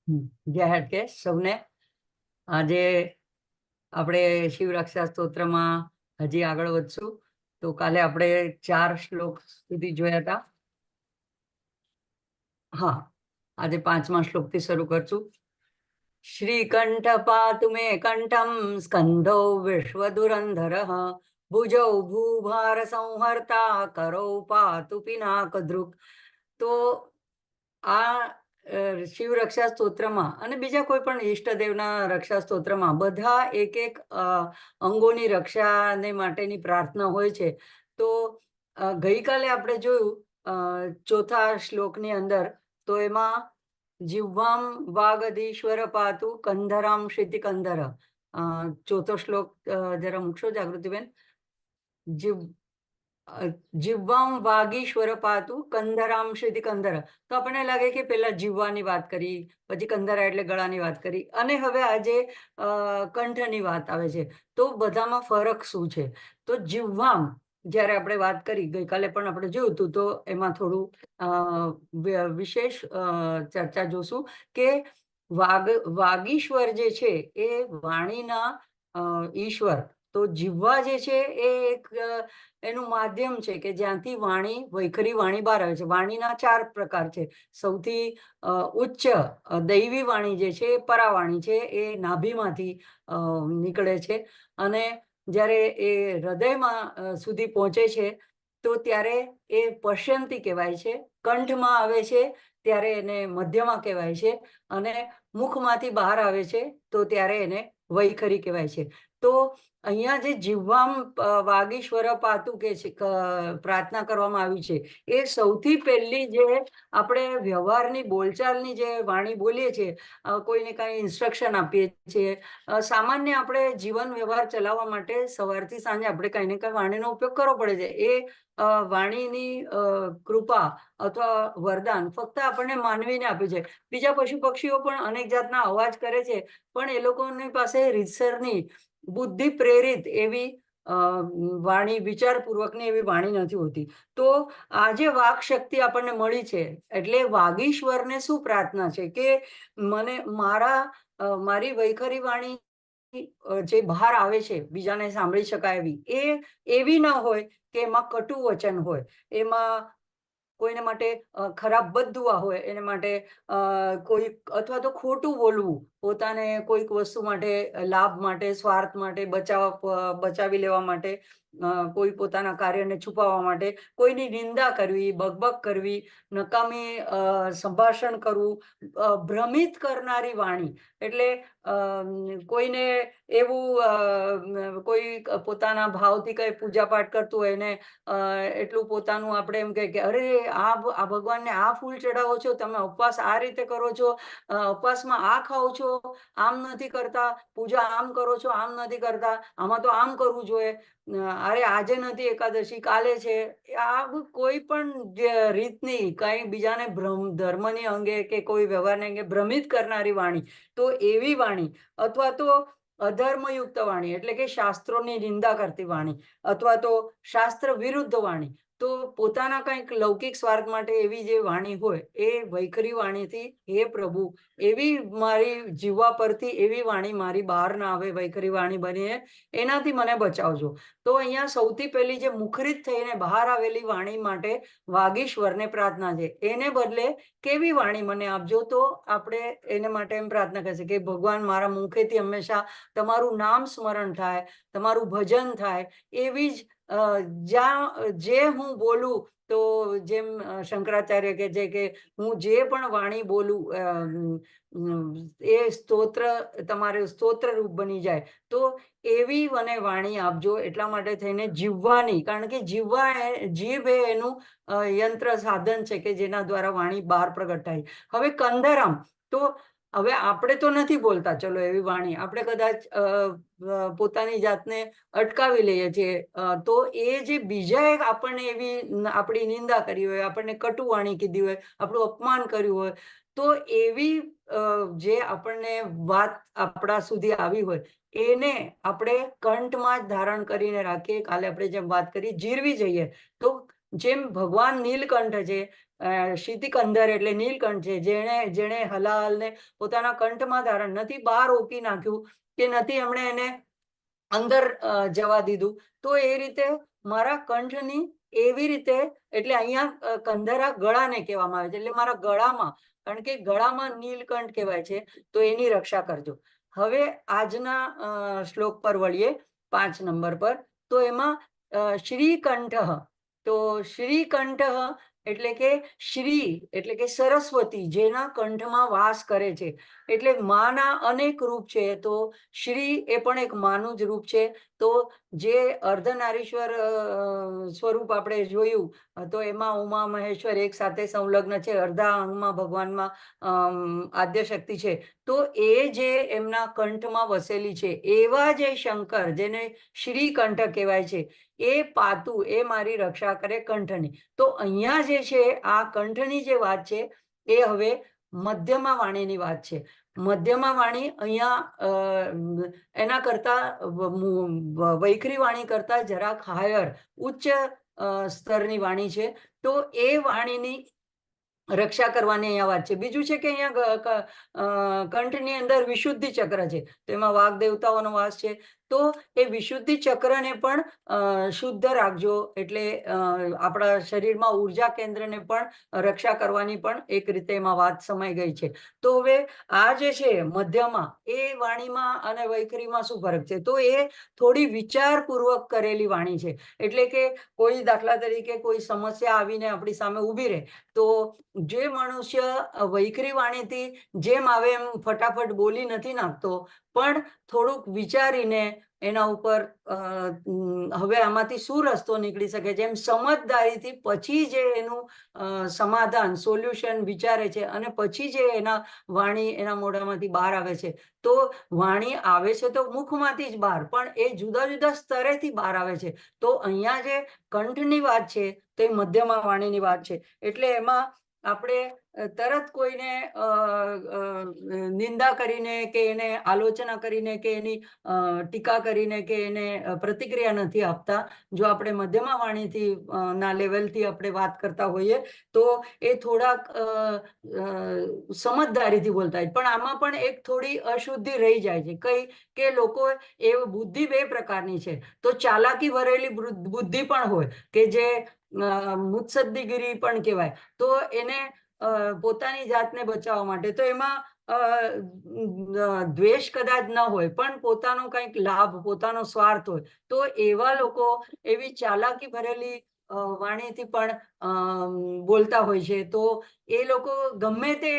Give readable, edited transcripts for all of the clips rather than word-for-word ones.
જય હાટકેશ સૌને. આજે આપણે શિવરક્ષા સ્તોત્રમાં હજી આગળ વધશું. તો કાલે આપણે 4 શ્લોક સુધી જોયા હતા. હા, આજે 5મા શ્લોકથી શરૂ કરશું. શ્રીકંઠ પાતુ મે કંઠમ સ્કંધો વિશ્વધુરંધરઃ ભુજૌ ભૂભાર સંહર્તા કરૌ પાતુ પિનાકદૃક. તો આ શિવ રક્ષા સ્તોત્રમાં અને બીજા કોઈ પણ ઈષ્ટદેવના રક્ષા સ્તોત્રમાં બધા એક એક અંગોની રક્ષાને માટેની પ્રાર્થના હોય છે. તો ગઈકાલે આપણે જોયું ચોથા શ્લોકની અંદર, તો એમાં જીવવામ વાગધીશ્વર પાતુ કંધરામ ક્ષિતિ કંધર. ચોથો શ્લોક જરા મૂકશો જાગૃતિબેન. જીવવામ વાગીશ્વર પાતુ કંધરામ ક્ષિતિ કંધર. તો આપણને લાગે કે પેલા જીવવાની વાત કરી, પછી કંધરા એટલે ગળાની વાત કરી, અને હવે આજે કંઠની વાત આવે છે. તો બધામાં ફરક શું છે? તો જીવવામ જ્યારે આપણે વાત કરી ગઈકાલે પણ આપણે જોયું હતું, તો એમાં થોડું વિશેષ ચર્ચા જોશું કે વાગીશ્વર જે છે એ વાણીના ઈશ્વર. તો જીવવા જે છે એ એક એનું માધ્યમ છે કે જ્યાંથી વાણી, વૈખરી વાણી બહાર આવે છે. વાણીના 4 પ્રકાર છે. સૌથી ઉચ્ચ દૈવી વાણી જે છે એ પરાવાણી છે, એ નાભીમાંથી નીકળે છે. અને જ્યારે એ હૃદયમાં સુધી પહોંચે છે તો ત્યારે એ પશ્યંતી કહેવાય છે. કંઠમાં આવે છે ત્યારે એને મધ્યમાં કહેવાય છે, અને મુખમાંથી બહાર આવે છે તો ત્યારે એને વૈખરી કહેવાય છે. તો અહીંયા જે જીવવામ વાગીશ્વર પાતુ કે છે પ્રાર્થના કરવામાં આવી છે, એ સૌથી પહેલી જે આપણે વ્યવહારની બોલચાલની જે વાણી બોલીએ છીએ, કોઈને કાંઈ ઇન્સ્ટ્રક્શન આપીએ છીએ, સામાન્ય આપણે જીવન વ્યવહાર ચલાવવા માટે સવારથી સાંજે આપણે કાંઈ ને કાંઈ વાણીનો ઉપયોગ કરવો પડે છે. એ વાણીની કૃપા અથવા વરદાન ફક્ત આપણને માનવીને આપ્યું છે. બીજા પશુ પક્ષીઓ પણ અનેક જાતના અવાજ કરે છે, પણ એ લોકોની પાસે રીતસરની બુદ્ધિ પ્રેરિત એવી વાણી, વિચારપૂર્વકની એવી વાણી નથી હોતી. તો આ જે વાક શક્તિ આપણને મળી છે, એટલે વાગીશ્વરને શું પ્રાર્થના છે કે મને મારી વૈખરી વાણી જે બહાર આવે છે બીજાને સાંભળી શકાય એવી, એ એવી ન હોય કે એમાં કટુ વચન હોય, એમાં કોઈને માટે ખરાબ બદદુઆ હોય, એને માટે કોઈ અથવા તો ખોટું બોલવું, પોતાને કોઈક વસ્તુ માટે, લાભ માટે, સ્વાર્થ માટે, બચાવી લેવા માટે, કોઈ પોતાના કાર્યને છુપાવવા માટે, કોઈની નિંદા કરવી, બકબક કરવી, નકામી સંભાષણ કરવું, ભ્રમિત કરનારી વાણી. એટલે કોઈને એવું કોઈ પોતાના ભાવથી કઈ પૂજાપાઠ કરતું હોય ને એટલું પોતાનું આપણે એમ કહે કે અરે આ ભગવાનને આ ફૂલ ચડાવો છો, તમે ઉપવાસ આ રીતે કરો છો, ઉપવાસમાં આ ખાઓ છો, આમ નથી કરતા, પૂજા આમ કરો છો, આમ નથી કરતા, આમાં તો આમ કરવું જોઈએ, અરે આજે નથી એકાદશી, કાલે છે. આ કોઈ પણ રીતની કઈ બીજાને ધર્મની અંગે કે કોઈ વ્યવહારને અંગે ભ્રમિત કરનારી વાણી. તો એવી વાણી, અથવા તો અધર્મયુક્ત વાણી એટલે કે શાસ્ત્રોની નિંદા કરતી વાણી, અથવા તો શાસ્ત્ર વિરુદ્ધ વાણી, તો પોતાના કંઈક લૌકિક સ્વાર્થ માટે એવી જે વાણી હોય, એ વૈખરી વાણીથી, હે પ્રભુ, એવી મારી જીવવા પરથી એવી વાણી મારી બહાર ના આવે, વૈખરી વાણી બનીને, એનાથી મને બચાવજો. તો અહીંયા સૌથી પહેલી જે મુખરિત થઈને બહાર આવેલી વાણી માટે વાગીશ્વરને પ્રાર્થના છે. એને બદલે કેવી વાણી મને આપજો. તો આપણે એને માટે એમ પ્રાર્થના કરશે કે ભગવાન, મારા મુખેથી હંમેશા તમારું નામ સ્મરણ થાય, તમારું ભજન થાય, એવી જ જ્યાં જે હું બોલું, તો જેમ શંકરાચાર્ય કહે છે કે હું જે પણ વાણી બોલું એ સ્તોત્ર, તમારે સ્તોત્ર રૂપ બની જાય. તો એવી મને વાણી આપજો. એટલા માટે થઈને જીવવાની, કારણ કે જીભ એ એનું યંત્ર, સાધન છે કે જેના દ્વારા વાણી બહાર પ્રગટ થાય. હવે કંધરામ, તો હવે આપણે તો નથી બોલતા, ચલો એવી વાણી આપણે કદાચ પોતાની જાતને અટકાવી લઈએ છીએ. તો એ જે બીજાએ આપણને એવી આપણી નિંદા કરી હોય, આપણને કટુ વાણી કીધી હોય, આપણું અપમાન કર્યું હોય, તો એવી જે આપણને વાત આપણા સુધી આવી હોય, એને આપણે કંઠમાં જ ધારણ કરીને રાખીએ. કાલે આપણે જેમ વાત કરી, જીરવી જઈએ. તો જેમ ભગવાન નીલકંઠ છે, શીતિકંધર એટલે નીલકંઠ છે, જેણે હલાહલને પોતાના કંઠમાં ધારણ નથી, બહાર ઓકી નાખ્યું કે નથી એમણે એને અંદર જવા દીધું. તો એ રીતે મારા કંઠની એવી રીતે, એટલે અહીંયા કંધરા ગળાને કહેવામાં આવે છે, એટલે મારા ગળામાં, કારણ કે ગળામાં નીલકંઠ કહેવાય છે, તો એની રક્ષા કરજો. હવે આજના શ્લોક પર વળીએ, 5 નંબર પર. તો એમાં શ્રીકંઠ, તો શ્રીકંઠ એટલે કે શ્રી એટલે કે સરસ્વતી જેના કંઠમાં વાસ કરે છે, એટલે માના અનેક રૂપ છે, તો શ્રી એ પણ એક માનું જ રૂપ છે. તો જે અર્ધનારીશ્વર સ્વરૂપ આપણે જોયું, તો એમાં ઉમા મહેશ્વર એક સાથે સંલગ્ન છે, અર્ધા અંગમાં ભગવાનમાં આદ્યશક્તિ છે. તો એ જે એમના કંઠમાં વસેલી છે, એવા જે શંકર જેને શ્રીકંઠ કહેવાય છે, એ પાતું, એ મારી રક્ષા કરે કંઠની. તો અહીંયા જે છે આ કંઠની જે વાત છે એ હવે મધ્યમા વાણીની વાત છે. મધ્યમા વાણી અહીંયા એના કરતા વૈખરી વાણી કરતા જરાક હાયર, ઉચ્ચ સ્તરની વાણી છે. તો એ વાણીની રક્ષા કરવાની અહીંયા વાત છે. બીજું છે કે અહીંયા કંઠની અંદર વિશુદ્ધિ ચક્ર છે, તો એમાં વાઘ દેવતાઓનો વાસ છે. તો એ વિશુદ્ધિ ચક્રને પણ શુદ્ધ રાખજો, એટલે આપણા શરીરમાં ઉર્જા કેન્દ્રને પણ રક્ષા કરવાની પણ એક રીતે એમાં વાત સમાઈ ગઈ છે. તો હવે આ જે છે મધ્યમાં, એ વાણીમાં અને વૈખરીમાં શું ફરક છે? તો એ થોડી વિચારપૂર્વક કરેલી વાણી છે. એટલે કે કોઈ દાખલા તરીકે કોઈ સમસ્યા આવીને આપણી સામે ઊભી રહે, તો જે મનુષ્ય વૈખરી વાણીથી જેમ આવે એમ ફટાફટ બોલી નથી નાખતો, પણ થોડુંક વિચારીને એના ઉપર હવે આમાંથી શું રસ્તો નીકળી શકે છે, એમ સમજદારીથી પછી જે એનું સમાધાન, સોલ્યુશન વિચારે છે, અને પછી જે એના વાણી એના મોઢામાંથી બહાર આવે છે. તો વાણી આવે છે તો મુખમાંથી જ બહાર, પણ એ જુદા જુદા સ્તરેથી બહાર આવે છે. તો અહીંયા જે કંઠની વાત છે તે મધ્યમાં વાણીની વાત છે. એટલે એમાં આપણે તરત કોઈને નિંદા કરીને કે એને આલોચના કરીને કે એની ટીકા કરીને કે એને પ્રતિક્રિયા નથી આપતા. જો આપણે મધ્યમા વાણીથી ના લેવલથી આપણે વાત કરતા હોઈએ, તો એ થોડાક સમજદારીથી બોલતા હોય. પણ આમાં પણ એક થોડી અશુદ્ધિ રહી જાય છે. કઈ કે લોકો, એ બુદ્ધિ બે પ્રકારની છે. તો ચાલાકી ભરેલી બુદ્ધિ પણ હોય, કે જે મુત્સદ્દીગીરી પણ કહેવાય. તો એને પોતાની જાતને બચાવવા માટે, તો એમાં દ્વેષ કદાચ ન હોય, પણ પોતાનો કંઈક લાભ, પોતાનો સ્વાર્થ હોય. તો એવા લોકો એવી ચાલાકી ભરેલી વાણીથી પણ બોલતા હોય છે. તો એ લોકો ગમે તે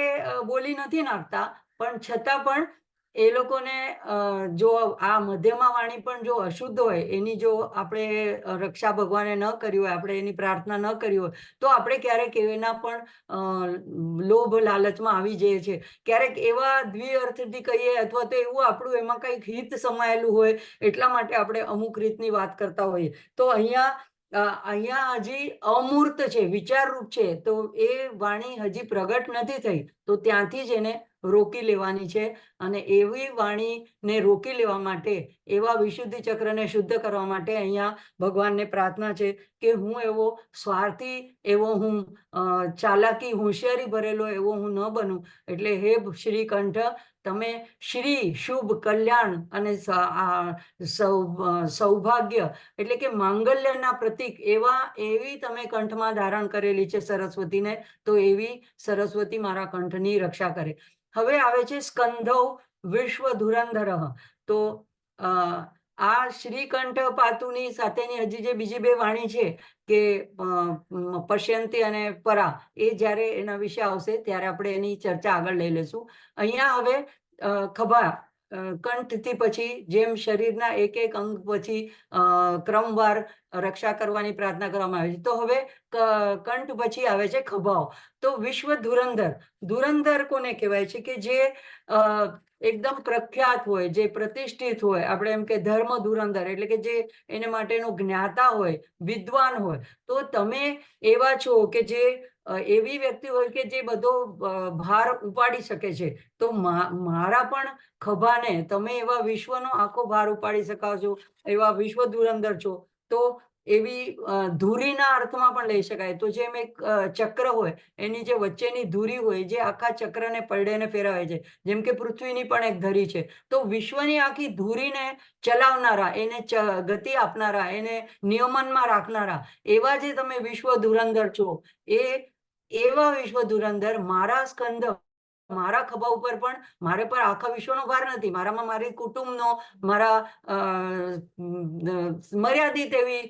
બોલી નથી નાખતા, પણ છતાં પણ એ લોકોને જો આ મધ્યમા વાણી પણ જો અશુદ્ધ હોય, એની જો આપણે રક્ષા ભગવાને ન કરી હોય, આપણે એની પ્રાર્થના ન કરી હોય, તો આપણે ક્યારેક એના પણ લોભ લાલચમાં આવી જઈએ છીએ. ક્યારેક એવા દ્વિઅર્થથી કહીએ, અથવા તો એવું આપણું એમાં કંઈક હિત સમાયેલું હોય, એટલા માટે આપણે અમુક રીતની વાત કરતા હોઈએ. તો અહીંયા હજી અમૂર્ત છે, વિચારરૂપ છે, તો એ વાણી હજી પ્રગટ નથી થઈ. તો ત્યાંથી જ એને રોકી લેવાની છે. અને એવી વાણીને રોકી લેવા માટે, એવા વિશુદ્ધિ ચક્રને શુદ્ધ કરવા માટે અહીંયા ભગવાનને પ્રાર્થના છે કે હું એવો સ્વાર્થી, એવો હું ચાલાકી, હોશિયારી ભરેલો એવો હું ન બનું. એટલે હે શ્રીકંઠ, તમે શ્રી, શુભ, કલ્યાણ અને સૌભાગ્ય, એટલે કે માંગલ્યના પ્રતીક એવી તમે કંઠમાં ધારણ કરેલી છે સરસ્વતીને. તો એવી સરસ્વતી મારા કંઠની રક્ષા કરે. હવે આવે છે સ્કંધૌ વિશ્વ ધુરંધર. તો આ શ્રીકંઠ પાતુની સાથેની હજી જે બીજી બે વાણી છે, કે પશ્યંતી અને પરા, એ જ્યારે એના વિશે આવશે ત્યારે આપણે એની ચર્ચા આગળ લઈ લેશું. અહીંયા હવે ખભા, કંઠથી પછી જેમ શરીરના એક એક અંગ પછી ક્રમવાર રક્ષા કરવાની પ્રાર્થના કરવામાં આવે છે, તો હવે કંઠ પછી આવે છે ખભાઓ. તો વિશ્વ ધુરંધર, ધુરંધર કોને કહેવાય છે? કે જે એકદમ પ્રખ્યાત હોય, જે પ્રતિષ્ઠિત હોય. આપણે એમ કે ધર્મ ધુરંધર, એટલે કે જે એને માટેનો જ્ઞાતા હોય, વિદ્વાન હોય. તો તમે એવા છો કે જે એવી વ્યક્તિ હોય કે જે બધો ભાર ઉપાડી શકે છે. તો મારા પણ ખભાને તમે એવા વિશ્વનો આખો ભાર ઉપાડી શકાવ છો, એવા વિશ્વ ધુરંધર છો. તો એવી ધુરીના અર્થમાં પણ લઈ શકાય. તો જેમ એક ચક્ર હોય, એની જે વચ્ચેની ધુરી હોય, જે આખા ચક્રને પલડે ફેરવે છે. જેમ કે પૃથ્વીની પણ એક ધરી છે. તો વિશ્વની આખી ધુરીને ચલાવનારા, એને ગતિ આપનારા, એને નિયમનમાં રાખનારા, એવા જે તમે વિશ્વ ધુરંધર છો, એ એવા વિશ્વ ધુરંધર મારા સ્કંદ, મારા ખભા ઉપર પણ, મારે પર આખા વિશ્વનો ભાર નથી. મારામાં મારી કુટુંબનો, મારા મર્યાદિત એવી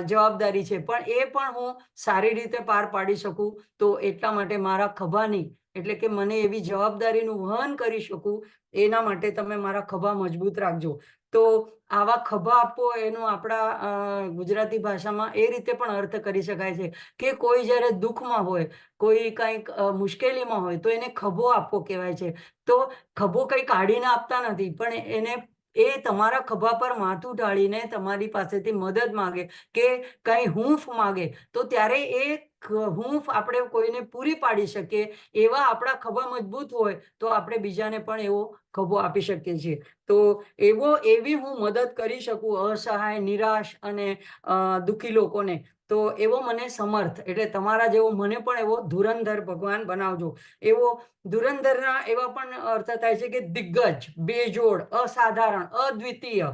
જવાબદારી છે. પણ એ પણ હું સારી રીતે પાર પાડી શકું, તો એટલા માટે મારા ખભાની, એટલે કે મને એવી જવાબદારીનું વહન કરી શકું, એના માટે તમે મારા ખભા મજબૂત રાખજો. તો આવા ખભા આપવો, એનો આપણા ગુજરાતી ભાષામાં એ રીતે પણ અર્થ કરી શકાય છે કે કોઈ જ્યારે દુઃખમાં હોય, કોઈ કંઈક મુશ્કેલીમાં હોય, તો એને ખભો આપવો કહેવાય છે. તો ખભો કંઈ કાઢીને આપતા નથી, પણ એ તમારા ખભા પર માથું ઢાળીને તમારી પાસેથી મદદ માંગે કે કંઈ હૂંફ માંગે, તો ત્યારે એ હૂંફ આપણે કોઈને પૂરી પાડી શકીએ, એવા આપણા ખભા મજબૂત હોય, તો આપણે બીજાને પણ એવો ખભો આપી શકીએ છીએ. તો એવી હું મદદ કરી શકું અસહાય, નિરાશ અને દુઃખી લોકોને. તો એવો મને સમર્થ, એટલે તમારા જેવો મને પણ એવો ધુરંધર ભગવાન બનાવજો. એવો ધુરંધરના એવા પણ અર્થ થાય છે કે દિગ્ગજ, બેજોડ, અસાધારણ, અદ્વિતીય,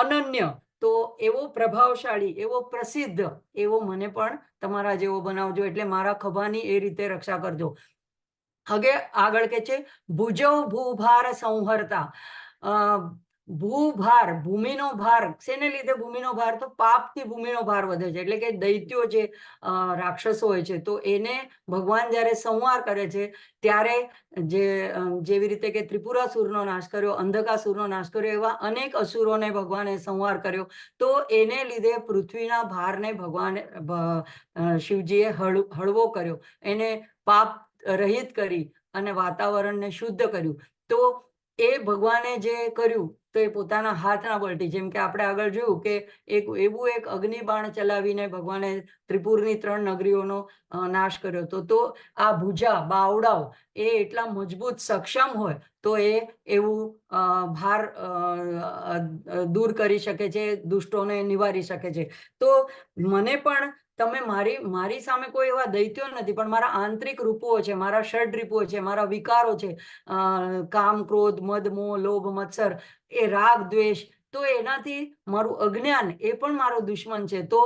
અનન્ય. તો એવો પ્રભાવશાળી, એવો પ્રસિદ્ધ, એવો મને પણ તમારા જેવો બનાવજો. એટલે મારા ખભાની એ રીતે રક્ષા કરજો. હવે આગળ કે છે, ભુજૌ ભૂભાર સંહર્તા. ભૂભાર, ભૂમિનો ભાર, શેને લીધે ભૂમિનો ભાર? તો પાપથી ભૂમિનો ભાર વધે છે. એટલે કે દૈત્યો જે રાક્ષસો હોય છે, તો એને ભગવાન જ્યારે સંહાર કરે છે, ત્યારે જેવી રીતે કે ત્રિપુરાસુરનો નાશ કર્યો, અંધકાસુરનો નાશ કર્યો, એવા અનેક અસુરોને ભગવાને સંહાર કર્યો. તો એને લીધે પૃથ્વીના ભારને ભગવાન શિવજીએ હળવો કર્યો, એને પાપ રહિત કરી અને વાતાવરણને શુદ્ધ કર્યું. તો એ ભગવાને જે કર્યું, તો એ પોતાના હાથના બળથી, જેમ કે આપણે આગળ જોયું કે એક અગ્નિબાણ ચલાવીને ભગવાને ત્રિપુરની 3 નગરીઓનો નાશ કર્યો હતો. તો આ ભુજા, બાવડાઓ એ એટલા મજબૂત, સક્ષમ હોય, તો એ એવું ભાર દૂર કરી શકે છે, દુષ્ટોને નિવારી શકે છે. તો મને પણ તમે મારી સામે કોઈ એવા દૈત્યો નથી, પણ મારા આંતરિક રૂપો છે, મારા ષડરીપો છે, મારા વિકારો છે, કામ, ક્રોધ, મદ, મોહ, લોભ, મત્સર, એ રાગ, દ્વેષ. તો એનાથી મારું અજ્ઞાન, એ પણ મારો દુશ્મન છે. તો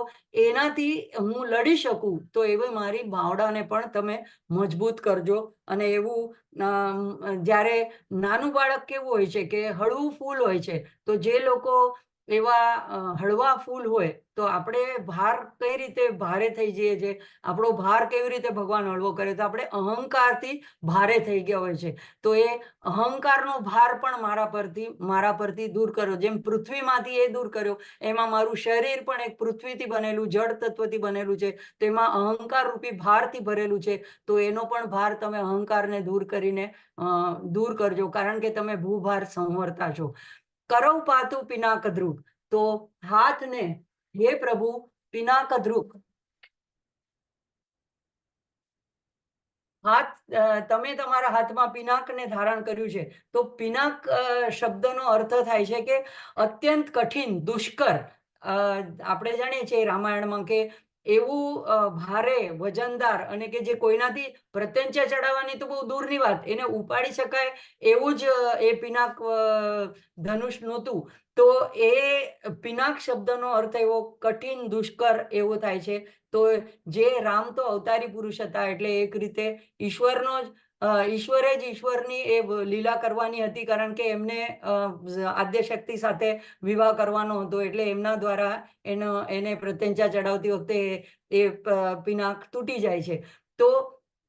એનાથી હું લડી શકું, તો એવી મારી ભાવડાને પણ તમે મજબૂત કરજો. અને એવું જ્યારે નાનું બાળક કેવું હોય છે કે હળવું ફૂલ હોય છે, તો જે લોકો એવા હળવા ફૂલ હોય, તો આપણે ભાર કઈ રીતે ભારે થઈ જઈએ છીએ, આપણો ભાર કેવી રીતે ભગવાન હળવો કરે? તો આપણે અહંકારથી ભારે થઈ ગયા હોય છે. તો એ અહંકારનો ભાર પણ મારા પરથી દૂર કર્યો. જેમ પૃથ્વીમાંથી એ દૂર કર્યો, એમાં મારું શરીર પણ એક પૃથ્વીથી બનેલું, જળ તત્વથી બનેલું છે. તેમાં અહંકાર રૂપી ભારથી ભરેલું છે. તો એનો પણ ભાર તમે અહંકારને દૂર કરીને દૂર કરજો, કારણ કે તમે ભૂભાર સંવરતા છો. કરૌ પાતું પિનાકદ્રુક. તો હાથને, હે પ્રભુ, પિનાકદ્રુક, તમે તમારા હાથમાં પિનાકને ધારણ કર્યું છે. તો પિનાક શબ્દનો અર્થ થાય છે કે અત્યંત કઠિન, દુષ્કર. આપણે જાણીએ છીએ રામાયણમાં કે એવું ભારે, વજનદાર, અને કે જે કોઈનાથી પ્રત્યંચા ચડાવવાની તો બહુ દૂરની વાત, એને ઉપાડી શકાય એવું જ એ પિનાક ધનુષ નહોતું. તો એ પિનાક શબ્દનો અર્થ એવો કઠિન, દુષ્કર એવો થાય છે. તો જે રામ તો અવતારી પુરુષ હતા, એટલે એક રીતે ઈશ્વરનો જ ઈશ્વરે જ ઈશ્વરની લીલા કરવાની હતી, કારણ કે એમને આદ્યશક્તિ સાથે વિવાહ કરવાનો હતો. એટલે એમના દ્વારા એને પ્રત્યંચા ચડાવતી વખતે એ પિનાક તૂટી જાય છે. તો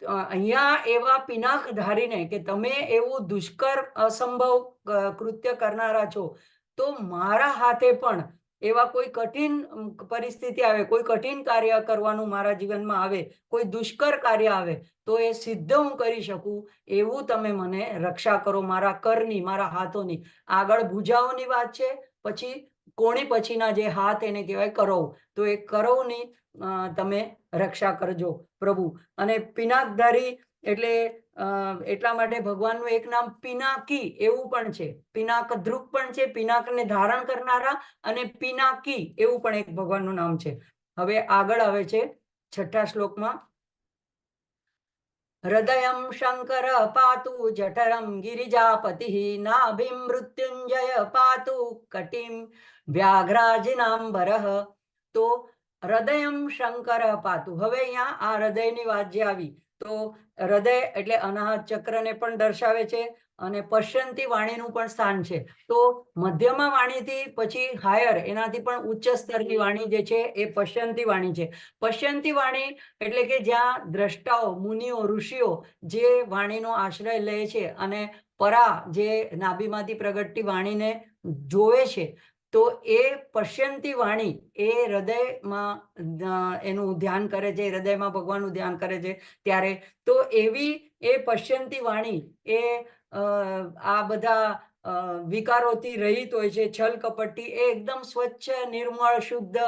અહીંયા એવા પિનાક ધારીને કે તમે એવું દુષ્કર, અસંભવ કૃત્ય કરનારા છો, તો મારા હાથે પણ એવા કોઈ કઠિન પરિસ્થિતિ આવે, કોઈ કઠિન કાર્ય કરવાનું મારા જીવનમાં આવે, કોઈ દુષ્કર કાર્ય આવે, તો એ સિદ્ધ હું કરી શકું, એવું તમે મને રક્ષા કરો, મારા કરની, મારા હાથોની. આગળ ભુજાઓની વાત છે, પછી કોણી પછીના જે હાથ, એને કહેવાય કરૌ. તો એ કરૌની તમે રક્ષા કરજો પ્રભુ. અને પિનાકધારી એટલે એટલા માટે ભગવાનનું એક નામ પિનાકી એવું પણ છે. પિનાક ધ્રુક પણ છે, પિનાકને ધારણ કરનારા, અને પિનાકી એવું પણ એક ભગવાનનું નામ છે. હવે આગળ આવે છે 6ઠ્ઠા શ્લોકમાં. હૃદયં શંકર પાતુ જઠરં ગિરિજાપતિઃ નાભિં મૃત્યુંજય પાતુ કટિમ વ્યાઘ્રાજિનાંબરઃ. તો હૃદયં શંકર પાતુ. હવે અહીંયા આ હૃદયની વાત જે આવી, તો હૃદય એટલે અનાહત ચક્રને પણ દર્શાવે છે, અને પશ્યંતી વાણીનું પણ સ્થાન છે. તો મધ્યમાં વાણીથી પછી હાયર, એનાથી પણ ઉચ્ચ સ્તરની વાણી જે છે એ પશ્યંતી વાણી છે. પશ્યંતી વાણી એટલે કે જ્યાં દ્રષ્ટાઓ, મુનિઓ, ઋષિઓ જે વાણીનો આશ્રય લે છે અને પરા જે નાભીમાંથી પ્રગટતી વાણીને જોવે છે, તો એ પશ્યંતી વાણી એ હૃદયમાં એનું ધ્યાન કરે છે, હૃદયમાં ભગવાનનું ધ્યાન કરે છે ત્યારે. તો એવી એ પશ્યંતી વાણી એ આ બધા વિકારોથી રહિત હોય છે, છલ કપટથી. એ એકદમ સ્વચ્છ, નિર્મળ, શુદ્ધ,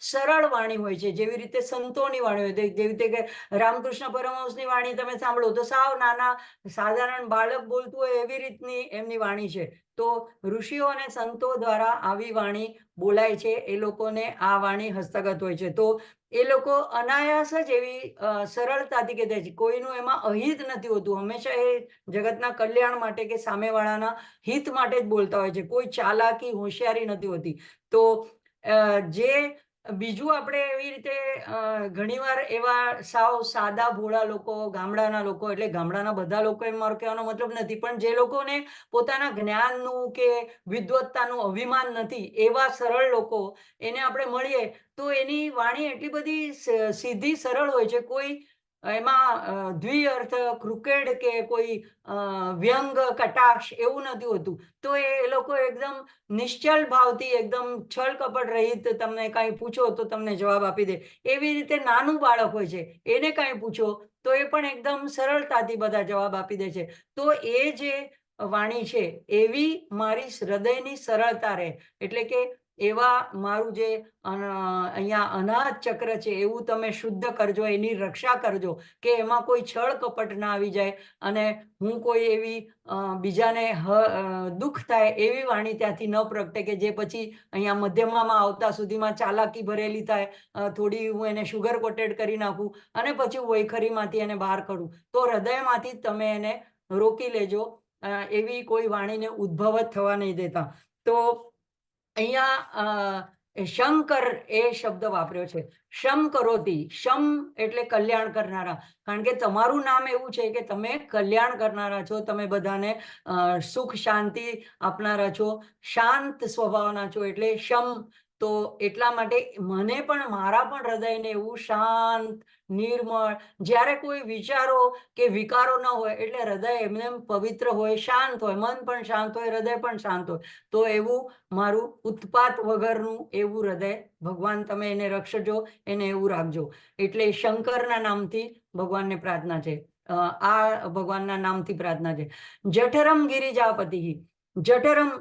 સરળ વાણી હોય છે. જેવી રીતે સંતોની વાણી હોય, જેવી રીતે કે રામકૃષ્ણ પરમહંસની વાણી તમે સાંભળો તો સાવ નાના સાધારણ બાળક બોલતું હોય એવી રીતની એમની વાણી છે. તો ઋષિઓ અને સંતો દ્વારા આવી વાણી બોલાય છે. એ લોકોને આ વાણી હસ્તગત હોય છે. તો એ લોકો અનાયાસ જ એવી સરળતાથી કહે છે. કોઈનું એમાં અહિત નથી હોતું. હંમેશા એ જગતના કલ્યાણ માટે કે સામેવાળાના હિત માટે જ બોલતા હોય છે. કોઈ ચાલાકી, હોશિયારી નથી હોતી. તો જે બીજું આપણે એવી રીતે ઘણીવાર એવા સાવ સાદા ભોળા લોકો, ગામડાના લોકો, એટલે ગામડાના બધા લોકો એમ મારો કહેવાનો મતલબ નથી, પણ જે લોકોને પોતાના જ્ઞાનનું કે વિદ્વત્તાનું અભિમાન નથી, એવા સરળ લોકો એને આપણે મળીએ તો એની વાણી એટલી બધી સીધી, સરળ હોય છે. કોઈ એમાં દ્વિઅર્થ, ક્રુકેડ કે કોઈ વ્યંગ, કટાક્ષ એવું નથી હોતું. તો એ લોકો એકદમ નિશ્ચલ ભાવથી, એકદમ છલ કપટ રહિત તમને કાંઈ પૂછો તો તમને જવાબ આપી દે. એવી રીતે નાનું બાળક હોય છે, એને કાંઈ પૂછો તો એ પણ એકદમ સરળતાથી બધા જવાબ આપી દે છે. તો એ જે વાણી છે એવી મારી હૃદયની સરળતા રહે. એટલે કે એવા મારું જે અહીંયા અનાહત ચક્ર છે એવું તમે શુદ્ધ કરજો, એની રક્ષા કરજો, કે એમાં કોઈ છળ કપટ ના આવી જાય, અને હું કોઈ એવી બીજાને દુઃખ થાય એવી વાણી ત્યાંથી ન પ્રગટે, કે જે પછી અહીંયા મધ્યમાં આવતા સુધીમાં ચાલાકી ભરેલી થાય, થોડી હું એને શુગર કોટેડ કરી નાખું અને પછી હું વૈખરીમાંથી એને બહાર કરું. તો હૃદયમાંથી તમે એને રોકી લેજો. એવી કોઈ વાણીને ઉદ્ભવ જ થવા નહીં દેતા. તો અહીંયા શંકર એ શબ્દ વાપર્યો છે. શમ કરોતી. શમ એટલે કલ્યાણ કરનારા. કારણ કે તમારું નામ એવું છે કે તમે કલ્યાણ કરનારા છો. તમે બધાને સુખ, શાંતિ આપનારા છો. શાંત સ્વભાવના છો, એટલે શમ. તો એટલા માટે મને પણ, મારા પણ હૃદયને એવું શાંત, નિર્મળ, જ્યારે કોઈ વિચારો કે વિકારો ન હોય, એટલે હૃદય એમને એમ પવિત્ર હોય, શાંત હોય, મન પણ શાંત હોય, હૃદય પણ શાંત હોય. તો એવું મારું ઉત્પાત વગરનું એવું હૃદય ભગવાન તમે એને રક્ષજો, એને એવું રાખજો. એટલે શંકરના નામથી ભગવાનને પ્રાર્થના છે. આ ભગવાનના નામથી પ્રાર્થના છે. જઠરમ ગિરિજાપતિ. જઠરમ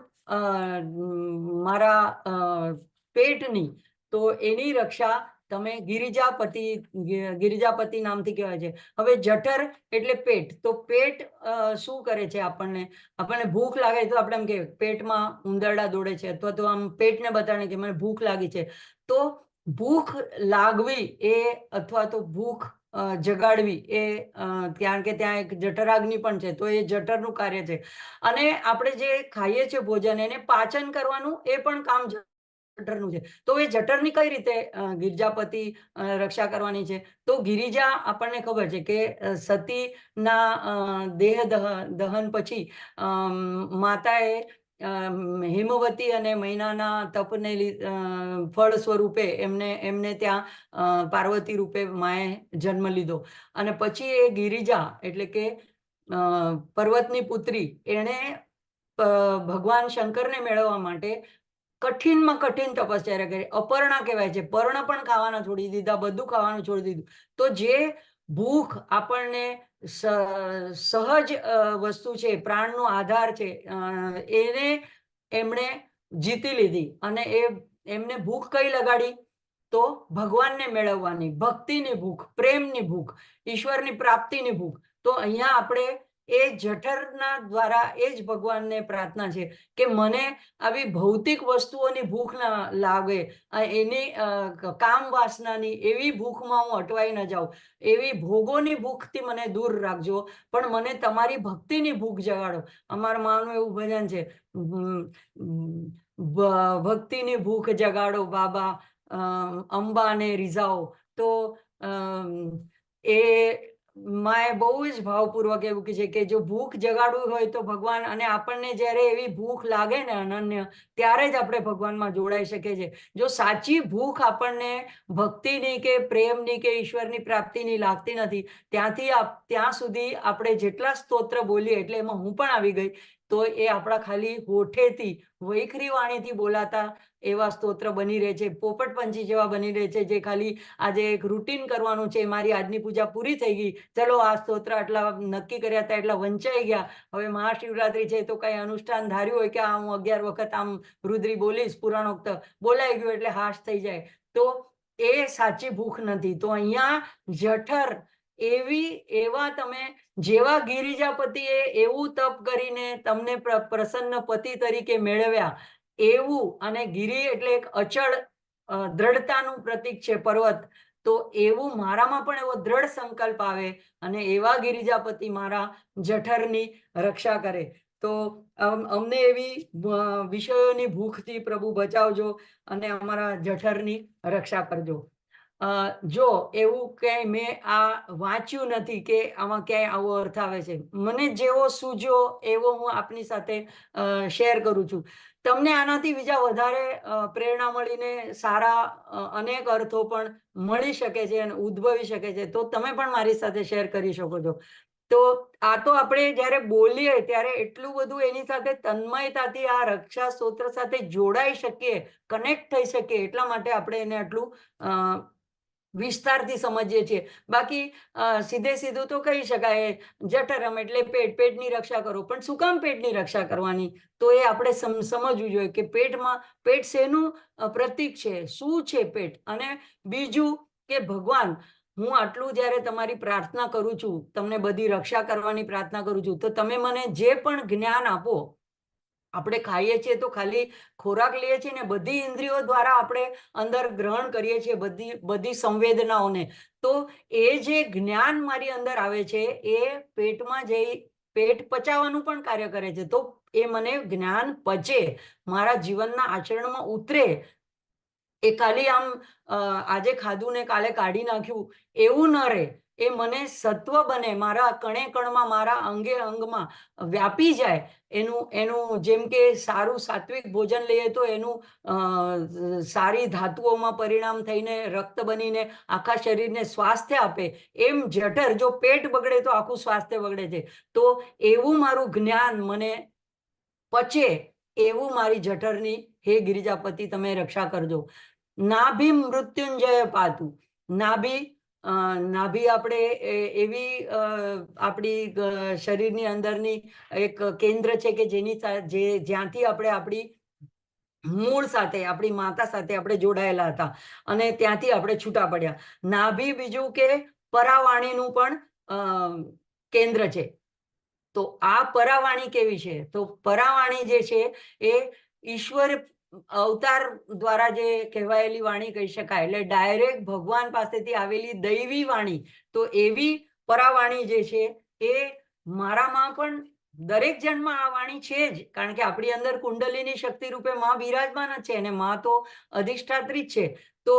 મારા પેટની, તો એની રક્ષા તમે ગિરિજાપતિ નામથી કહેવાય છે. હવે જઠર એટલે પેટ. તો પેટ શું કરે છે? આપણને ભૂખ લાગે તો આપણે એમ કે પેટમાં ઉંદરડા દોડે છે, અથવા તો આમ પેટને બતાવીને કે મને ભૂખ લાગી છે. તો ભૂખ લાગવી એ, અથવા તો ભૂખ જગાડવી એ, કારણ કે ત્યાં એક જઠરાગ્નિ પણ છે, તો એ જઠરનું કાર્ય છે. અને આપણે જે ખાઈએ છીએ ભોજન, એને પાચન કરવાનું એ પણ કામ જઠરનું છે. તો એ જઠરની કઈ રીતે ગિરિજાપતિ રક્ષા કરવાની છે? તો ગિરિજા આપણને ખબર છે કે સતીના દેહ દહન પછી માતાએ હિમવતી અને મૈનાના તપને ફળ સ્વરૂપે એમને ત્યાં પાર્વતી રૂપે માએ જન્મ લીધો. અને પછી એ ગિરિજા એટલે કે પર્વતની પુત્રી, એણે ભગવાન શંકરને મેળવવા માટે કઠિનમાં કઠિન તપશ્ચર્યા કરી. અપર્ણા કહેવાય છે. પર્ણ પણ ખાવાના છોડી દીધા, બધું ખાવાનું છોડી દીધું. તો જે ભૂખ આપણને સહજ વસ્તુ છે, પ્રાણનો આધાર છે, એને એમણે જીતી લીધી. અને એમને ભૂખ કઈ લગાડી? તો ભગવાનને મેળવવાની, ભક્તિની ભૂખ, પ્રેમની ભૂખ, ઈશ્વરની પ્રાપ્તિની ભૂખ. તો અહીંયા આપણે એ જઠરના દ્વારા એ જ ભગવાનને પ્રાર્થના છે કે મને આવી ભૌતિક વસ્તુઓની ભૂખ ના લાગે, એની કામ વાસનાની એવી ભૂખમાં હું અટવાઈ ન જાઉં, એવી ભોગોની ભૂખથી મને દૂર રાખજો, પણ મને તમારી ભક્તિની ભૂખ જગાડો. અમારા માનું એવું ભજન છે, ભક્તિની ભૂખ જગાડો બાબા, અંબાને રીઝાઓ. તો એ માએ બહુ જ ભાવપૂર્વક એવું કે છે કે જો ભૂખ જગાડવી હોય તો ભગવાન, અને આપણને જ્યારે એવી ભૂખ લાગે ને અનન્ય, ત્યારે જ આપણે ભગવાનમાં જોડાઈ શકીએ છીએ. જો સાચી ભૂખ આપણને ભક્તિની કે પ્રેમની કે ઈશ્વરની પ્રાપ્તિની લાગતી નથી, ત્યાં સુધી આપણે જેટલા સ્તોત્ર બોલીએ, એટલે એમાં હું પણ આવી ગઈ, તો એ આપણા ખાલી હોઠેથી વૈખરી વાણીથી બોલાતા એવા સ્તોત્ર બની રહે છે, પોપટપંછી જેવા બની રહે છે, જે ખાલી આજે એક રૂટીન કરવાનું છે, મારી આજની પૂજા પૂરી થઈ ગઈ, ચલો આ સ્તોત્ર આટલા નક્કી કર્યા હતા એટલા વંચાઈ ગયા, હવે મહાશિવરાત્રી છે તો કઈ અનુષ્ઠાન ધાર્યું હોય કે હું 11 વખત આમ રુદ્રી બોલીશ, પુરાણોક્ત બોલાઈ ગયું એટલે હાશ થઈ જાય, તો એ સાચી ભૂખ નથી. તો અહીંયા જઠર એવા તમે, જેવા ગિરિજાપતિએ એવું તપ કરીને તમને પ્રસન્ન પતિ તરીકે મેળવ્યા, એવું, અને ગિરી એટલે એક અચળ દ્રઢતાનું પ્રતીક છે, પર્વત. તો એવું મારામાં પણ એવો દ્રઢ સંકલ્પ આવે અને એવા ગિરિજાપતિ મારા જઠરની રક્ષા કરે. તો અમને એવી વિષયોની ભૂખથી પ્રભુ બચાવજો અને અમારા જઠરની રક્ષા કરજો. જો એવું ક્યાંય મેં આ વાંચ્યું નથી કે આમાં ક્યાંય આવો અર્થ આવે છે, મને જેવો સૂઝ્યો એવો હું આપની સાથે શેર કરું છું. તમને આનાથી બીજા વધારે પ્રેરણા મળીને સારા અનેક અર્થો પણ મળી શકે છે અને ઉદ્ભવી શકે છે, તો તમે પણ મારી સાથે શેર કરી શકો છો. તો આ તો આપણે જ્યારે બોલીએ ત્યારે એટલું બધું એની સાથે તન્મયતાથી આ રક્ષા સ્તોત્ર સાથે જોડાઈ શકીએ, કનેક્ટ થઈ શકીએ, એટલા માટે આપણે એને આટલું વિસ્તારથી સમજીએ છીએ. બાકી સીધે સીધું તો કહી શકાય, જઠરમ એટલે પેટની રક્ષા કરો, પણ શું કામ પેટની રક્ષા કરવાની? તો એ આપણે સમજવું જોઈએ કે પેટ શેનું પ્રતીક છે, શું છે પેટ. અને બીજું કે ભગવાન, હું આટલું જ્યારે તમારી પ્રાર્થના કરું છું, તમને બધી રક્ષા કરવાની પ્રાર્થના કરું છું, તો તમે મને જે પણ જ્ઞાન આપો, આપણે ખાઈએ છીએ તો ખાલી ખોરાક લઈએ છીએ ને, બધી ઇન્દ્રિયો દ્વારા આપણે અંદર ગ્રહણ કરીએ છીએ બધી સંવેદનાઓને. તો એ જે જ્ઞાન મારી અંદર આવે છે એ પેટમાં જઈ પેટ પચાવવાનું પણ કાર્ય કરે છે. તો એ મને જ્ઞાન પચે, મારા જીવનના આચરણમાં ઉતરે, એ ખાલી આમ આજે ખાધું ને કાલે કાઢી નાખ્યું એવું ન રહે, એ મને સત્વ બને, મારા કણે કણમાં, મારા અંગે અંગમાં વ્યાપી જાય. એનું જેમ કે સારું સાત્વિક ભોજન લઈએ તો એનું સારી ધાતુઓમાં પરિણામ થઈને રક્ત બનીને આખા શરીરને સ્વાસ્થ્ય આપે, એમ જઠર, જો પેટ બગડે તો આખું સ્વાસ્થ્ય બગડે છે. તો એવું મારું જ્ઞાન મને પચે, એવું મારી જઠરની હે ગિરિજાપતિ તમે રક્ષા કરજો. નાભી મૃત્યુંજય પાતું. નાભી આપણે એવી આપણી શરીરની અંદરની એક કેન્દ્ર છે કે જ્યાંથી આપણે આપણી મૂળ સાથે, આપણી માતા સાથે આપણે જોડાયેલા હતા અને ત્યાંથી આપણે છૂટા પડ્યા. નાભી બીજું કે પરાવાણીનું પણ કેન્દ્ર છે. તો આ પરાવાણી કેવી છે? તો પરાવાણી જે છે એ ઈશ્વર અવતાર દ્વારા જે કહેવાયેલી વાણી કહી શકાય, એટલે ડાયરેક્ટ ભગવાન પાસેથી આવેલી દૈવી વાણી. તો એવી પરાવાણી જે છે એ મારામાં પણ દરેક જન્મમાં આ વાણી છે જ, કારણ કે આપણી અંદર કુંડલીની શક્તિ રૂપે માં બિરાજમાન જ છે અને માં તો અધિષ્ઠાત્રી જ છે. તો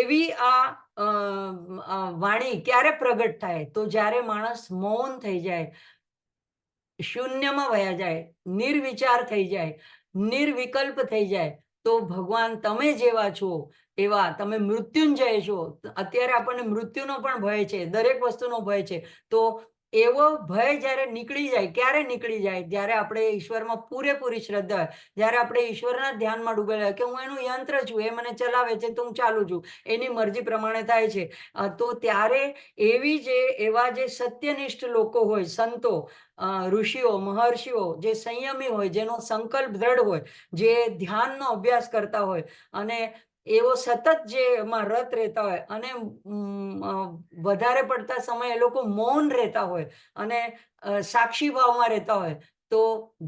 એવી આ વાણી ક્યારે પ્રગટ થાય? તો જ્યારે માણસ મૌન થઈ જાય, શૂન્યમાં વયા જાય, નિર્વિચાર થઈ જાય, નિર્વિકલ્પ થઈ જાય, તો ભગવાન તમે જેવા છો એવા તમે મૃત્યુંજય છો. અત્યારે આપણને મૃત્યુનો પણ ભય છે, દરેક વસ્તુનો ભય છે. તો એવો ભય જ્યારે નીકળી જાય, ક્યારે નીકળી જાય? જ્યારે આપણે ઈશ્વરમાં પૂરેપૂરી શ્રદ્ધા હોય, જ્યારે આપણે ઈશ્વરના ધ્યાનમાં ડૂબેલા હોય કે હું એનું યંત્ર છું, એ મને ચલાવે છે તો હું ચાલુ છું, એની મરજી પ્રમાણે થાય છે. તો ત્યારે એવા જે સત્યનિષ્ઠ લોકો હોય, સંતો, ઋષિઓ, મહર્ષિઓ, જે સંયમી હોય, જેનો સંકલ્પ દ્રઢ હોય, જે ધ્યાનનો અભ્યાસ કરતા હોય અને એવો સતત જે એમાં રત રહેતા હોય અને વધારે પડતા સમય એ લોકો મૌન રહેતા હોય અને સાક્ષી ભાવમાં રહેતા હોય, તો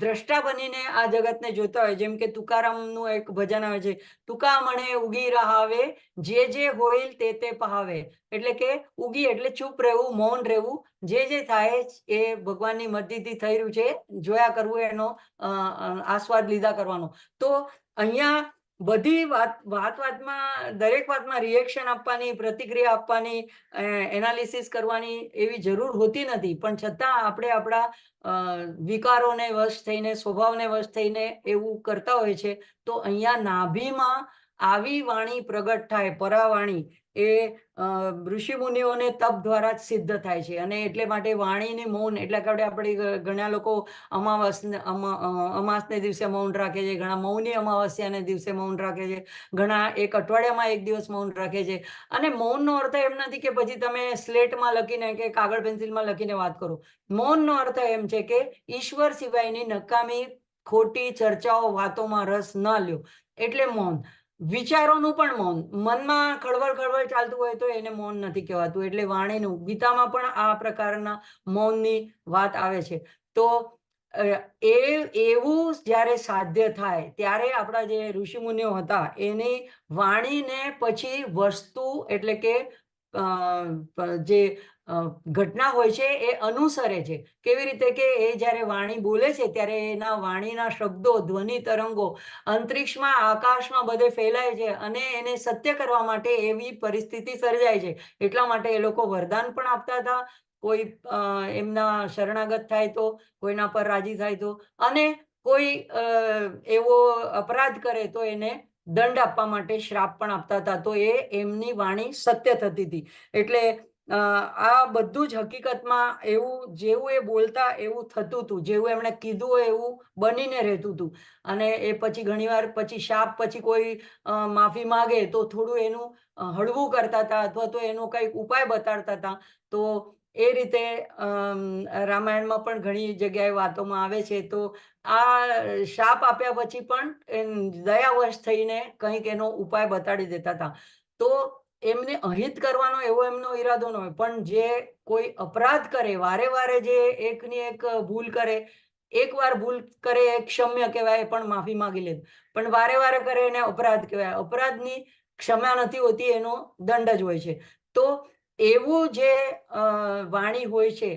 દ્રષ્ટા બનીને આ જગતને જોતા હોય. જેમ કે તુકારામનું એક ભજન આવે છે, "તુકા મણે ઉગી રહાવે, જે હોઈલ તે પહાવે." એટલે કે ઉગી એટલે ચૂપ રહેવું, મૌન રહેવું. જે થાય એ ભગવાનની મરજીથી થઈ રહ્યું છે, જોયા કરવું, એનો આસ્વાદ લીધા કરવાનો. તો અહીંયા બધી વાતમાં દરેક વાતમાં રિએક્શન આપવાની, પ્રતિક્રિયા આપવાની, એનાલિસિસ કરવાની એવી જરૂર હોતી નથી. પણ છતાં આપણે આપણા વિકારોને વશ થઈને, સ્વભાવને વશ થઈને એવું કરતા હોય છે. તો અહીંયા નાભીમાં આવી વાણી પ્રગટ થાય, પરાવાણી, એ ઋષિમુનિઓને તપ દ્વારા જ સિદ્ધ થાય છે. અને એટલે માટે વાણીની મૌન, એટલે કે આપણે ઘણા લોકો અમાસને દિવસે મૌન રાખે છે, ઘણા મૌની અમાવસ્યાને દિવસે મૌન રાખે છે, ઘણા એક અઠવાડિયામાં એક દિવસ મૌન રાખે છે. અને મૌનનો અર્થ એમ નથી કે પછી તમે સ્લેટમાં લખીને કે કાગળ પેન્સિલમાં લખીને વાત કરો. મૌનનો અર્થ એમ છે કે ઈશ્વર સિવાયની નકામી ખોટી ચર્ચાઓ, વાતોમાં રસ ન લ્યો, એટલે મૌન. વિચારોનું પણ મૌન. મનમાં ખળબળ ચાલતું હોય તો એને મૌન નથી કહેવાતું. એટલે વાણીનું, ગીતામાં પણ આ પ્રકારના મૌનની વાત આવે છે. તો એવું જ્યારે સાધ્ય થાય ત્યારે આપણા જે ઋષિમુનિઓ હતા એની વાણીને પછી વસ્તુ, એટલે કે જે ઘટના હોય છે એ અનુસરે છે. કેવી રીતે કે એ જ્યારે વાણી બોલે છે ત્યારે એના વાણીના શબ્દો, ધ્વનિ તરંગો અંતરિક્ષમાં, આકાશમાં બધે ફેલાય છે અને એને સત્ય કરવા માટે એવી પરિસ્થિતિ સર્જાય છે. એટલા માટે એ લોકો વરદાન પણ આપતા હતા. કોઈ એમના શરણાગત થાય તો, કોઈના પર રાજી થાય તો, અને કોઈ એવો અપરાધ કરે તો એને દંડ આપવા માટે શ્રાપ પણ આપતા હતા. તો એ એમની વાણી સત્ય થતી હતી. એટલે આ બધું જ હકીકતમાં એવું, જેવું એ બોલતા એવું થતું હતું, જેવું એમણે કીધું હોય એવું બનીને રહેતું હતું. અને એ પછી ઘણીવાર પછી શાપ પછી કોઈ માફી માંગે તો થોડું એનું હળવું કરતા હતા, અથવા તો એનો કંઈક ઉપાય બતાડતા હતા. તો એ રીતે રામાયણમાં પણ ઘણી જગ્યાએ વાતોમાં આવે છે. તો આ શાપ આપ્યા પછી પણ દયાવશ થઈને કંઈક એનો ઉપાય બતાડી દેતા હતા. તો એમને અહિત કરવાનો એવો એમનો ઈરાદો ન હોય, પણ જે કોઈ અપરાધ કરે, વારે જે એકની એક ભૂલ કરે, એકવાર ભૂલ કરે એ ક્ષમ્ય કહેવાય, પણ માફી માંગી લે. પણ વારે કરે એને અપરાધ કહેવાય. અપરાધની ક્ષમા નથી હોતી, એનો દંડ જ હોય છે. તો એવું જે વાણી હોય છે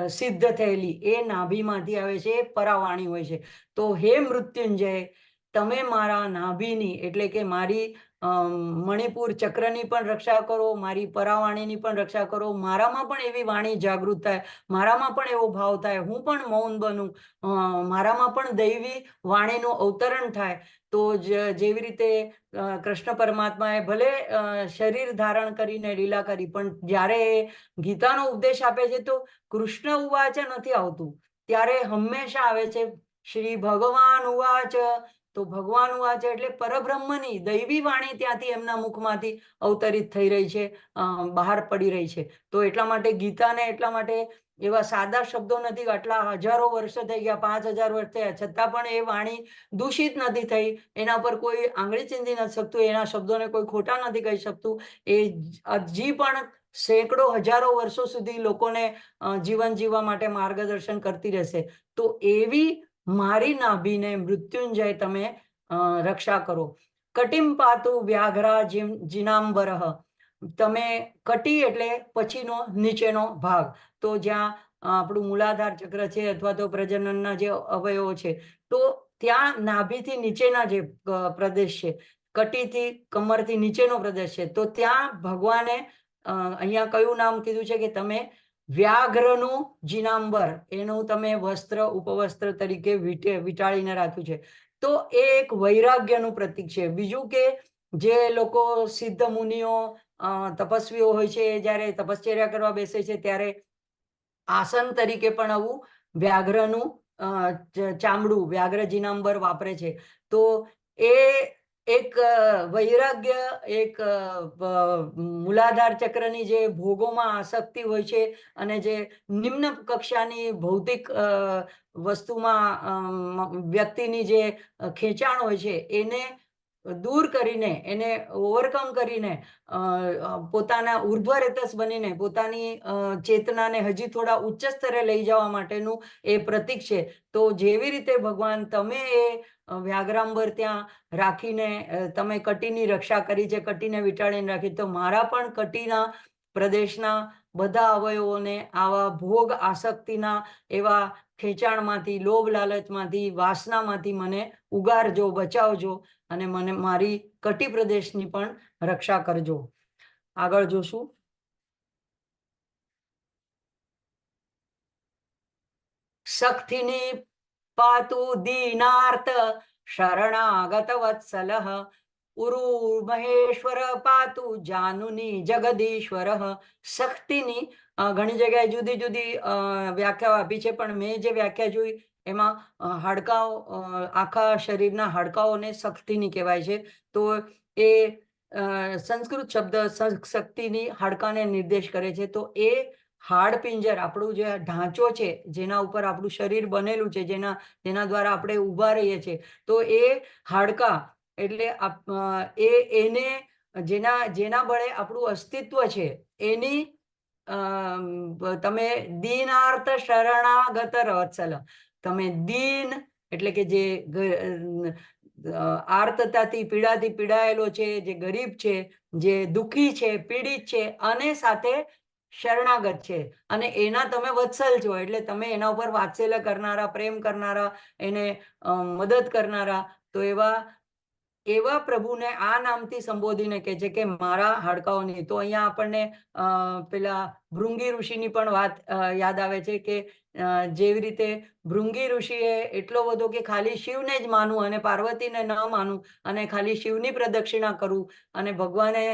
સિદ્ધ થયેલી, એ નાભીમાંથી આવે છે, એ પરાવાણી હોય છે. તો હે મૃત્યુંજય, તમે મારા નાભીની, એટલે કે મારી મણિપુર ચક્રની પણ રક્ષા કરો, મારી પરાવાણીની પણ રક્ષા કરો. મારામાં પણ એવી વાણી જાગૃત થાય, મારામાં પણ એવો ભાવ થાય, હું પણ મૌન બનું, મારામાં પણ દૈવી વાણીનું અવતરણ થાય. તો જેવી રીતે કૃષ્ણ પરમાત્માએ ભલે શરીર ધારણ કરીને લીલા કરી, પણ જ્યારે ગીતાનો ઉપદેશ આપે છે તો કૃષ્ણ ઉવાચ નથી આવતું. ત્યારે હંમેશા આવે છે શ્રી ભગવાન ઉવાચ. તો ભગવાન ઉવાચ એટલે પરબ્રહ્મની દૈવી વાણી ત્યાંથી એમના મુખમાંથી અવતરિત થઈ રહી છે, બહાર પડી રહી છે. તો એટલા માટે ગીતાને, એટલા માટે એવા સાદા શબ્દો નથી. આટલા હજારો વર્ષો થઈ ગયા, 5000 વર્ષ થયા, છતાં પણ એ વાણી દૂષિત નથી થઈ. એના પર કોઈ આંગળી ચીંધી નથી શકતું, એના શબ્દોને કોઈ ખોટા નથી કહી શકતું. એ હજી પણ સેંકડો, હજારો વર્ષો સુધી લોકોને જીવન જીવવા માટે માર્ગદર્શન કરતી રહેશે. તો એવી મારી નાભીને મૃત્યુંજય તમે રક્ષા કરો. કટિમ પાતુ વ્યાઘ્રા જીનાંબરઃ. તમે કટી એટલે પછીનો નીચેનો ભાગ. તો જ્યાં આપણું મૂલાધાર ચક્ર છે, અથવા તો પ્રજનનના જે અવયવો છે, તો ત્યાં નાભીથી નીચેના જે પ્રદેશ છે, કટીથી કમરથી નીચેનો પ્રદેશ છે, તો ત્યાં ભગવાને અહીંયા કયું નામ કીધું છે કે તમે વ્યાઘ્રનું જીનાંબર, એનું તમે વસ્ત્ર, ઉપવસ્ત્ર તરીકે વીંટાળીને રાખ્યું છે. તો એ એક વૈરાગ્યનું પ્રતીક છે. બીજું કે જે લોકો સિદ્ધ મુનિઓ, તપસ્વીઓ હોય છે, જ્યારે તપશ્ચર્યા કરવા બેસે છે ત્યારે આસન તરીકે પણ આવું વ્યાઘ્રનું ચામડું, વ્યાઘ્ર જીનાંબર વાપરે છે. તો એ એક વૈરાગ્ય, એક મૂલાધાર ચક્રની જે ભોગોમાં આસક્તિ હોય છે અને જે નિમ્ન કક્ષાની ભૌતિક વસ્તુમાં વ્યક્તિની જે ખેંચાણ હોય છે, એને દૂર કરીને, એને ઓવરકમ કરીને, પોતાના ઉર્ધ્વરેતસ બનીને પોતાની ચેતનાને હજી થોડા ઉચ્ચ સ્તરે લઈ જવા માટેનું એ પ્રતીક છે. તો જેવી રીતે ભગવાન તમે એ વ્યાઘ્રાંબર ત્યાં રાખીને તમે કટીની રક્ષા કરી છે, કટીને વીંટાળીને રાખી, તો મારા પણ કટીના પ્રદેશના બધા અવયવોને આવા ભોગ આસક્તિના એવા ખેંચાણમાંથી, લોભ લાલચમાંથી, વાસનામાંથી મને ઉગારજો, બચાવજો અને મને મારી કટી પ્રદેશની પણ રક્ષા કરજો. આગળ જોશું. શક્તિની પાતુ દીનાર્ત શરણાગત વત્સલઃ ઉરુ મહેશ્વર પાતુ જાનુની જગદીશ્વર. શક્તિની ઘણી જગ્યાએ જુદી જુદી વ્યાખ્યાઓ આપી છે, પણ મેં જે વ્યાખ્યા જોઈ એમાં હાડકાઓ, આખા શરીરના હાડકાઓને શક્તિની કહેવાય છે. તો એ સંસ્કૃત શબ્દ શક્તિની હાડકાને નિર્દેશ કરે છે. તો એ હાડપિંજર, આપણું જે ઢાંચો છે, જેના ઉપર આપણું શરીર બનેલું છે, જેના દ્વારા આપણે ઊભા રહીએ છીએ, તો એ હાડકા એટલે એને જેના બળે આપણું અસ્તિત્વ છે, એની તમે દીનાર્થ શરણાગત વત્સલ, તમે દીન એટલે કે જે આર્તતાથી પીડાથી પીડાયેલો છે, જે ગરીબ છે, જે દુઃખી છે, પીડિત છે, અને સાથે શરણાગત છે, અને એના તમે વત્સલ છો, એટલે તમે એના ઉપર વાત્સલ્ય કરનારા, પ્રેમ કરનારા, એને મદદ કરનારા. તો એવા પ્રભુને આ નામથી સંબોધીને કહે છે કે મારા હાડકાઓની. તો અહીંયા આપણને પેલા ભૃંગી ઋષિની પણ વાત યાદ આવે છે કે જેવી રીતે ભૃંગી ઋષિએ એટલો બધો કે ખાલી શિવને જ માનવું અને પાર્વતીને ન માનવું અને ખાલી શિવની પ્રદક્ષિણા કરવું, અને ભગવાને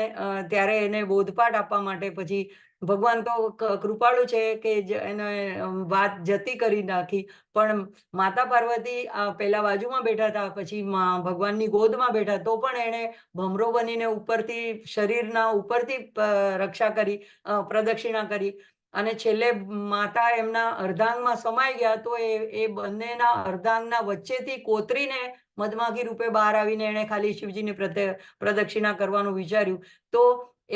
ત્યારે એને બોધપાઠ આપવા માટે પછી ભગવાન તો કૃપાળુ છે કે એને વાત જતી કરી નાખી, પણ માતા પાર્વતી પેલા બાજુમાં બેઠા હતા, પછી ભગવાનની ગોદમાં બેઠા, તો પણ એણે ભમરો બનીને ઉપરથી, શરીરના ઉપરથી રક્ષા કરી, પ્રદક્ષિણા કરી, અને છેલ્લે માતા એમના અર્ધાંગમાં સમાઈ ગયા, તો એ બંનેના અર્ધાંગના વચ્ચેથી કોતરીને મધમાખી રૂપે બહાર આવીને એણે ખાલી શિવજીની પ્રદક્ષિણા કરવાનું વિચાર્યું. તો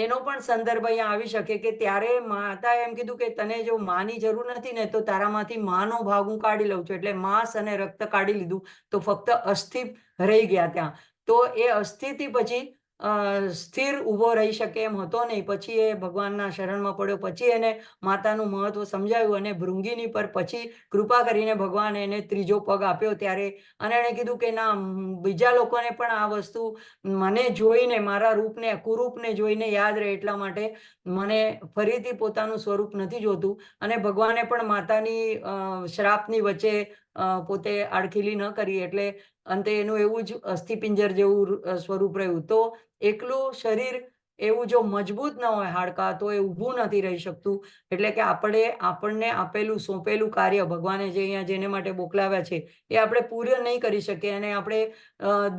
એનો પણ સંદર્ભ અહીંયા આવી શકે કે ત્યારે માતાએ એમ કીધું કે તને જો માની જરૂર નથી ને, તો તારામાંથી માનો ભાગ હું કાઢી લઉં છું. એટલે માંસ અને રક્ત કાઢી લીધું, તો ફક્ત અસ્થિ રહી ગયા ત્યાં. તો એ અસ્થિથી પછી સ્થિર ઊભો રહી શકે એમ હતો નહીં. પછી એ ભગવાનના શરણમાં પડ્યો, પછી એને માતાનું મહત્વ સમજાવ્યું, અને ભૃંગીની પર પછી કૃપા કરીને ભગવાન એને ત્રીજો પગ આપ્યો ત્યારે. અને એણે કીધું કે ના, બીજા લોકોને પણ આ વસ્તુ મને જોઈને, મારા રૂપને, કુરૂપને જોઈને યાદ રહે, એટલા માટે મને ફરીથી પોતાનું સ્વરૂપ નથી જોતું. અને ભગવાને પણ માતાની શ્રાપની વચ્ચે પોતે આડખીલી ન કરી, એટલે અંતે એનું એવું જ અસ્થિપિંજર જેવું સ્વરૂપ રહ્યું. તો એકલું શરીર એવું જો મજબૂત ન હોય હાડકા, તો એ ઊભું નથી રહી શકતું. એટલે કે આપણને આપેલું સોંપેલું કાર્ય ભગવાને જે અહીંયા જેને માટે મોકલાવ્યા છે, એ આપણે પૂર્ણ નહીં કરી શકીએ, અને આપણે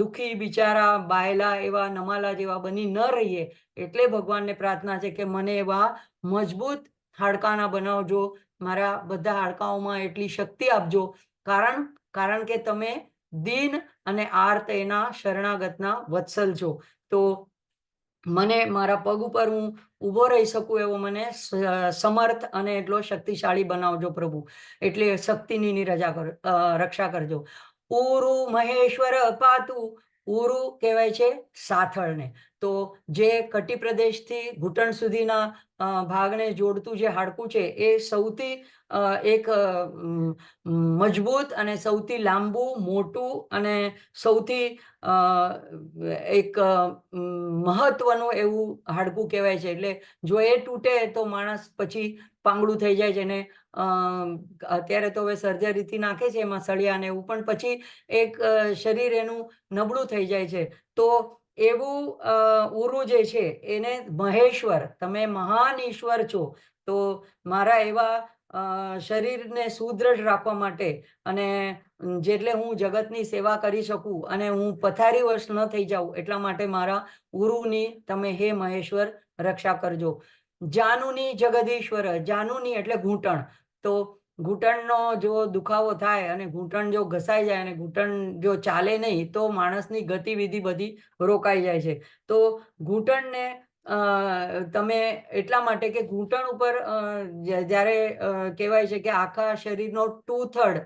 દુઃખી બિચારા બાયલા એવા નમાલા જેવા બની ન રહીએ. એટલે ભગવાનને પ્રાર્થના છે કે મને એવા મજબૂત હાડકાના બનાવજો, મારા બધા હાડકાઓમાં એટલી શક્તિ આપજો, કારણ કે તમે દીન અને આર્ત એના શરણાગતના વત્સલ છો. તો મને મારા પગ ઉપર હું ઊભો રહી શકું એવો મને સમર્થ અને એટલો શક્તિશાળી બનાવજો પ્રભુ. એટલે શક્તિની રક્ષા કરજો. ઉરુ મહેશ્વર પાતુ. ઉરુ કહેવાય છે સાથળને. તો જે કટી પ્રદેશથી ઘૂંટણ સુધીના ભાગને જોડતું જે હાડકું છે, એ સૌથી એક મજબૂત અને સૌથી લાંબુ, મોટું અને સૌથી એક મહત્વનું એવું હાડકું કહેવાય છે. એટલે જો એ તૂટે તો માણસ પછી પાંગડું થઈ જાય છે. એને અત્યારે તો હવે સર્જરીથી નાખે છે એમાં સળિયા ને એવું, પણ પછી એક શરીર એનું નબળું થઈ જાય છે. તો એવું ઉરુ જે છે એને મહેશ્વર, તમે મહાન ઈશ્વર છો. તો મારા એવા શરીરને સુદૃઢ રાખવા માટે, અને જેટલે હું જગતની સેવા કરી શકું અને હું પથારીવશ ન થઈ જાઉં, એટલા માટે મારા ઉરુની તમે હે મહેશ્વર રક્ષા કરજો. જાનુની જગદીશ્વર. જાનુની એટલે ઘૂંટણ. તો ઘૂંટણનો જો દુખાવો થાય અને ઘૂંટણ જો ઘસાઈ જાય અને ઘૂંટણ જો ચાલે નહીં તો માણસની ગતિવિધિ બધી રોકાઈ જાય છે. તો ઘૂંટણને તમે એટલા માટે કે ઘૂંટણ ઉપર જ્યારે કહેવાય છે કે આખા શરીરનો 2/3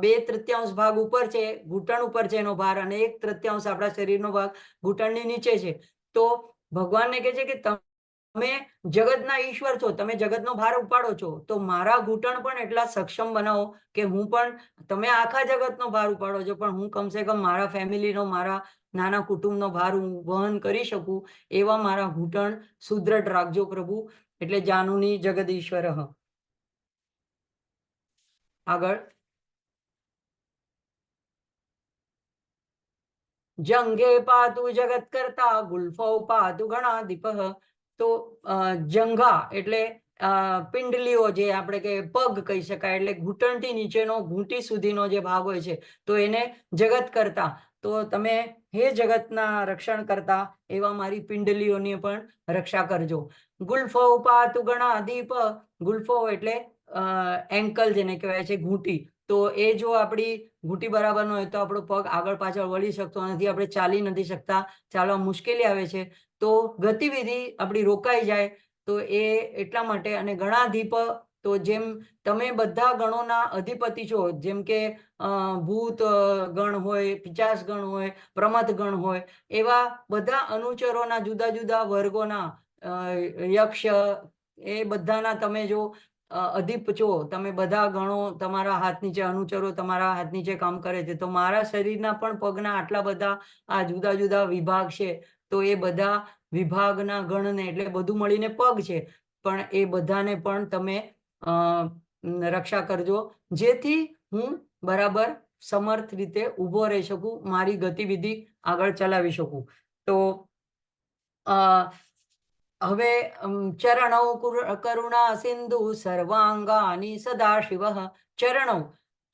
2/3 ભાગ ઉપર છે, ઘૂંટણ ઉપર છે એનો ભાર, અને 1/3 આપણા શરીરનો ભાગ ઘૂંટણની નીચે છે. તો ભગવાનને કહે છે કે તમે જગતના ઈશ્વર છો, તમે જગતનો ભાર ઉપાડો છો, તો મારા ઘૂંટણ પણ એટલા સક્ષમ બનાવો કે હું પણ, તમે આખા જગતનો ભાર ઉપાડો છો, પણ હું કમસે કમ મારા ફેમિલીનો, મારા નાના કુટુંબનો ભાર હું વહન કરી શકું, એવા મારા ઘૂંટણ સુદ્રઢ રાખજો પ્રભુ. એટલે જાનુની જગદીશ્વરઃ. આગળ. જંઘે પાતુ જગત કરતા ગુલ્ફો પાતુ ગણાધિપઃ. તો જંઘા એટલે પિંડલીઓ, જે આપણે કે પગ કહી શકાય, એટલે ઘૂંટણથી નીચેનો ઘૂંટી સુધીનો જે ભાગ હોય છે, તો એને જગત કરતા. તો તમે હે જગતના રક્ષણ કરતા એવા મારી પિંડલીઓની પણ રક્ષા કરજો. ગુલ્ફો પાતુ ગણાધિપ. ગુલ્ફો એટલે એન્કલ જેને કહેવાય છે, ઘૂંટી. તો એ જો આપણી ઘૂંટી બરાબર ન હોય તો આપણો પગ આગળ પાછળ વળી શકતો નથી, આપણે ચાલી નથી શકતા, ચાલવા મુશ્કેલી આવે છે, તો ગતિવિધિ આપણી રોકાઈ જાય. તો એ એટલા માટે. અને ગણાધિપ, તો જેમ તમે બધા ગણોના અધિપતિ છો, જેમ કે ભૂત ગણ હોય, પિચાસ ગણ હોય, પ્રમથ ગણ હોય, એવા બધા અનુચરોના જુદા જુદા વર્ગોના યક્ષ, એ બધાના તમે જો અધિપ છો, તમે બધા ગણો તમારા હાથ નીચે, અનુચરો તમારા હાથ નીચે કામ કરે છે, તો મારા શરીરના પણ પગના આટલા બધા આ જુદા જુદા વિભાગ છે, તો એ બધા વિભાગના ગણને, એટલે બધું મળીને પગ છે, પણ એ બધાને પણ તમે રક્ષા કરજો, જેથી હું બરાબર સમર્થ રીતે ઊભો રહી શકું, મારી ગતિવિધિ આગળ ચલાવી શકું. તો હવે ચરણૌ કરુણા સિંધુ સર્વાંગાની સદાશિવઃ. ચરણૌ,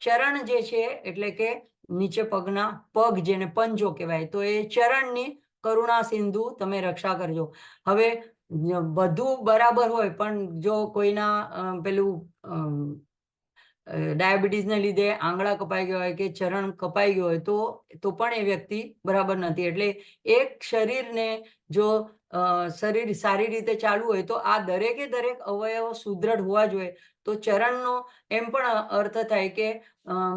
ચરણ જે છે એટલે કે નીચે પગના, પગ જેને પંજો કહેવાય, તો એ ચરણની કરુણા સિંધુ તમે રક્ષા કરજો. હવે બધું બરાબર હોય, પણ જો કોઈના પેલું ડાયાબિટીસને લીધે આંગળા કપાઈ ગયા હોય કે ચરણ કપાઈ ગયો હોય, તો પણ એ વ્યક્તિ બરાબર નથી. એટલે એક શરીરને જો શરીર સારી રીતે ચાલવું હોય તો આ દરેકે દરેક અવયવો સુદ્રઢ હોવા જોઈએ. તો ચરણનો એમ પણ અર્થ થાય કે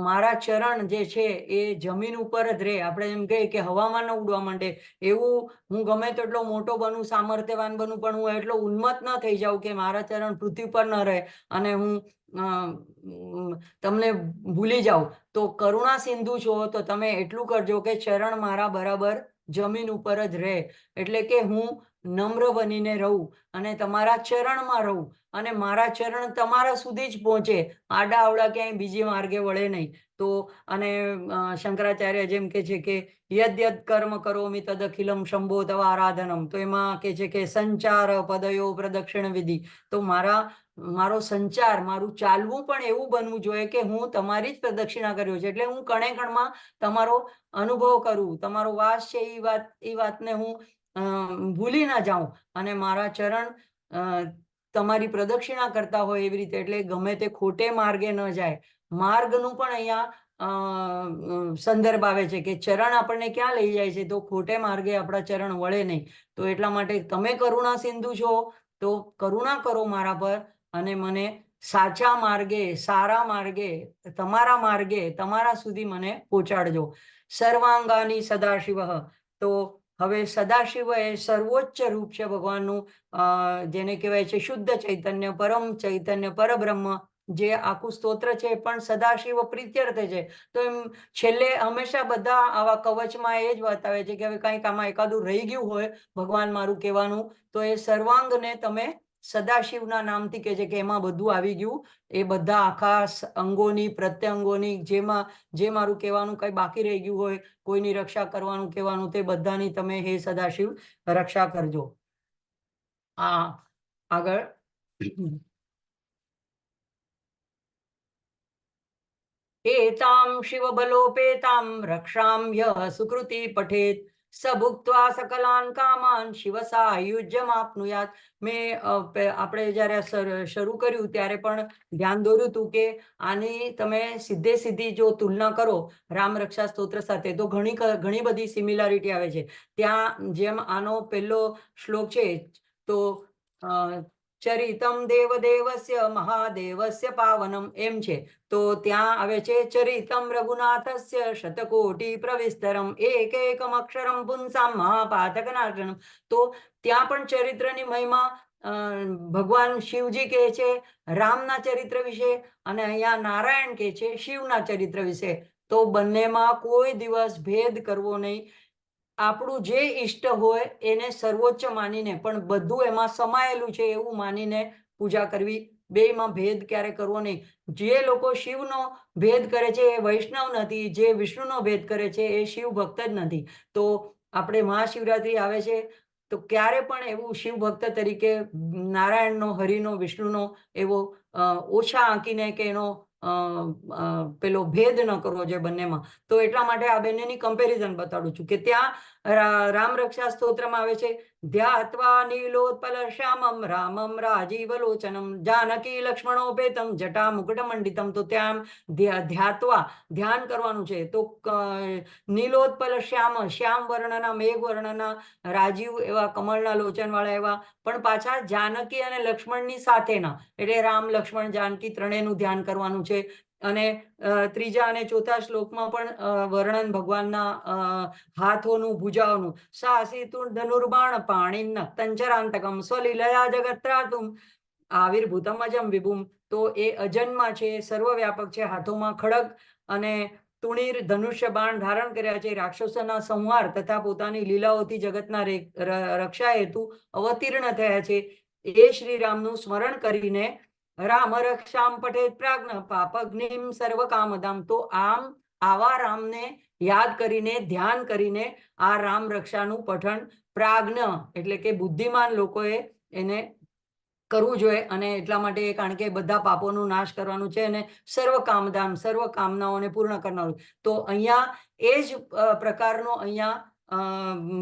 મારા ચરણ જે છે એ જમીન ઉપર જ રહે. આપણે એમ કહીએ કે હવામાં ન ઉડવા માંડે, એવું હું ગમે તેટલો મોટો બનું, સામર્થ્યવાન બનું, પણ હું એટલો ઉન્મત્ત ન થઈ જાઉં કે મારા ચરણ પૃથ્વી પર ન રહે અને હું તમને ભૂલી જાઉં. તો કરુણા સિંધુ છો તો તમે એટલું કરજો કે ચરણ મારા બરાબર જમીન ઉપર જ રહે, એટલે કે હું નમ્ર બનીને રહું અને તમારા ચરણમાં રહું, અને મારા ચરણ તમારા સુધી જ પહોંચે, આડા અવળા ક્યાંય બીજી માર્ગે વળે નહીં. તો અને શંકરાચાર્ય જેમ કે છે કે યદ યદ કર્મ કરોમિ તદખિલમ શંભો તવ આરાધનમ. તો એમાં કે છે કે સંચાર પદયો પ્રદક્ષિણ વિધિ. તો મારો સંચાર, મારું ચાલવું પણ એવું બનવું જોઈએ કે હું તમારી જ પ્રદક્ષિણા કર્યો છે, એટલે હું કણે કણમાં તમારો અનુભવ કરું, તમારો વાસ છે, એ વાતને હું ભૂલી ના જાઉં, અને મારા ચરણ તમારી પ્રદક્ષિણા કરતા હોય એવી રીતે, એટલે ગમે તે ખોટે માર્ગે ન જાય. માર્ગનું પણ અહીંયા સંદર્ભ આવે છે કે ચરણ આપણને ક્યાં લઈ જાય છે, તો ખોટે માર્ગે આપણા ચરણ વળે નહીં. તો એટલા માટે તમે કરુણા સિંધુ છો, તો કરુણા કરો મારા પર અને મને સાચા માર્ગે, સારા માર્ગે, તમારા સુધી મને પહોંચાડજો. સર્વાંગાની સદાશિવ. તો હવે સદાશિવ એ સર્વોચ્ચ રૂપ છે ભગવાનનું, જેને કહેવાય છે શુદ્ધ ચૈતન્ય, પરમ ચૈતન્ય, પરબ્રહ્મ. જે આખું સ્તોત્ર છે એ પણ સદાશિવ પ્રીત્યર્થે છે. તો એમ છેલ્લે હંમેશા બધા આવા કવચમાં એ જ બતાવે છે કે હવે કંઈક આમાં એકાદું રહી ગયું હોય ભગવાન મારું કહેવાનું, તો એ સર્વાંગને તમે સદાશિવના નામથી કહે છે કે એમાં બધું આવી ગયું. એ બધા આખા અંગોની, પ્રત્યંગોની, જે મારું કહેવાનું કંઈ બાકી રહી ગયું હોય, કોઈની રક્ષા કરવાનું કહેવાનું, તે બધાની તમે હે સદાશિવ રક્ષા કરજો. આગળ. એતામ શિવ બલોપેતામ રક્ષામ્ય સુકૃતિ પઠેત स भुक्त्वा सकलान् कामान् शिव सायुज्यमाप्नुयात्. મેં આપણે જ્યારે શરૂ કર્યું ત્યારે પણ ધ્યાન દોર્યું હતું કે આની તમે સીધે સીધી જો તુલના કરો રામ રક્ષા સ્તોત્ર સાથે તો ઘણી બધી સિમિલારિટી આવે છે. ત્યાં જેમ આનો પહેલો શ્લોક છે તો ચરિતમ દેવદેવસ્ય મહાદેવસ્ય પાવનમ એમ છે. તો ત્યાં આવે છે ચરિતમ રઘુનાથસ્ય શતકોટી પ્રવિસ્તરમ એકમ અક્ષરમ પુંસામ મહાપાતકનાશનમ. તો ત્યાં પણ ચરિત્રની મહિમા ભગવાન શિવજી કહે છે રામના ચરિત્ર વિશે, અને અહીંયા નારાયણ કહે છે શિવના ચરિત્ર વિશે. તો બંનેમાં કોઈ દિવસ ભેદ કરવો નહીં. આપણું જે ઈષ્ટ હોય એને સર્વોચ્ચ માનીને પણ બધું એમાં સમાયેલું છે એવું માનીને પૂજા કરવી. બેયમાં ભેદ ક્યારે કરવો નહીં. જે લોકો શિવનો ભેદ કરે છે એ વૈષ્ણવ નથી, જે વિષ્ણુનો ભેદ કરે છે એ શિવ ભક્ત જ નથી. તો આપણે મહાશિવરાત્રી આવે છે તો ક્યારે પણ એવું શિવ ભક્ત તરીકે નારાયણનો, હરિનો, વિષ્ણુનો એવો ઓછા આંકીને કે એનો પેલો ભેદ ન કરવો જોઈએ બંનેમાં. તો એટલા માટે આ બંનેની કમ્પેરિઝન બતાડું છું કે ત્યાં રામ રક્ષા સ્તોત્રમાં આવે છે ધ્યાત્વા નીલોત્પલ શ્યામમ રામમ રાજીવલોચનમ જાનકી લક્ષ્મણોપેતમ જટા મુકુટમંડિતમ. તો ત્યાં ધ્યાત્વા ધ્યાન કરવાનું છે. તો નીલોત્પલ શ્યામ વર્ણના, મેઘ વર્ણના, રાજીવ એવા કમળના લોચન વાળા એવા, પણ પાછા જાનકી અને લક્ષ્મણની સાથેના, એટલે રામ લક્ષ્મણ જાનકી ત્રણેયનું ધ્યાન કરવાનું છે. અને ત્રીજા અને ચોથા શ્લોકમાં પણ વર્ણન ભગવાનના હાથોનું, ભુજાઓનું. સાસિતું ધનુર્બાણ પાણીન તંચરાંતકમ સ્વલીલયા જગત્રાતુમ આવિર્ભૂતમ અજમ વિભુમ. તો એ અજન્મા છે, સર્વવ્યાપક છે, હાથોમાં ખડગ અને તુણીર ધનુષ્ય બાણ ધારણ કર્યા છે, રાક્ષસોના સંહાર તથા પોતાની લીલાઓથી જગતના રક્ષા હેતુ અવતીર્ણ થયા છે. એ શ્રી રામનું સ્મરણ કરીને રામ રક્ષામ પઠેત પ્રાજ્ઞ પાપગ્નિમ સર્વ કામદામ. તો આવા રામને યાદ કરીને, ધ્યાન કરીને આ રામ રક્ષાનું પઠન પ્રાજ્ઞ એટલે કે બુદ્ધિમાન લોકોએ એને કરવું જોઈએ. અને એટલા માટે કારણ કે બધા પાપોનો નાશ કરવાનું છે અને સર્વ કામધામ, સર્વ કામનાઓને પૂર્ણ કરનારું. તો અહીંયા એ જ પ્રકારનો અહીંયા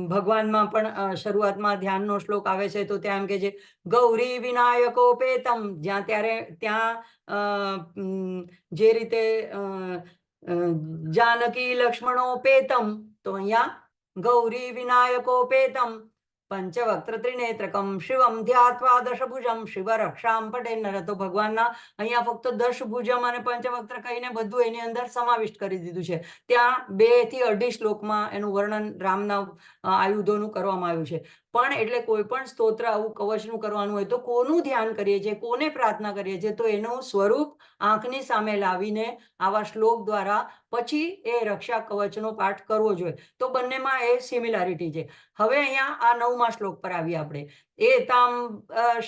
ભગવાનમાં પણ શરૂઆતમાં ધ્યાનનો શ્લોક આવે છે. તો ત્યાં એમ કે છે ગૌરી વિનાયકોપેતમ. ત્યાં જે રીતે જાનકી લક્ષ્મણોપેતમ, તો અહીંયા ગૌરી વિનાયકોપેતમ પંચવક્ત્ર ત્રિનેત્રકમ શિવમ ધ્યાત્વા દશભુજમ શિવ રક્ષામ પટેલ નર. તો ભગવાનના અહીંયા ફક્ત દશભુજમ અને પંચવક્ત્ર કહીને બધું એની અંદર સમાવિષ્ટ કરી દીધું છે. ત્યાં 2 થી 2.5 શ્લોકમાં એનું વર્ણન રામના આયુધોનું કરવામાં આવ્યું છે. પણ એટલે કોઈ પણ સ્તોત્ર આવું કવચનું કરવાનું હોય તો કોનું ધ્યાન કરીએ છીએ, કોને પ્રાર્થના કરીએ છીએ, તો એનું સ્વરૂપ આંખની સામે લાવીને આવા શ્લોક દ્વારા પછી એ રક્ષા કવચનો પાઠ કરવો જોઈએ. તો બંનેમાં એ સિમિલારિટી છે. હવે અહીંયા આ 9મા શ્લોક પર આવીએ આપણે. એતામ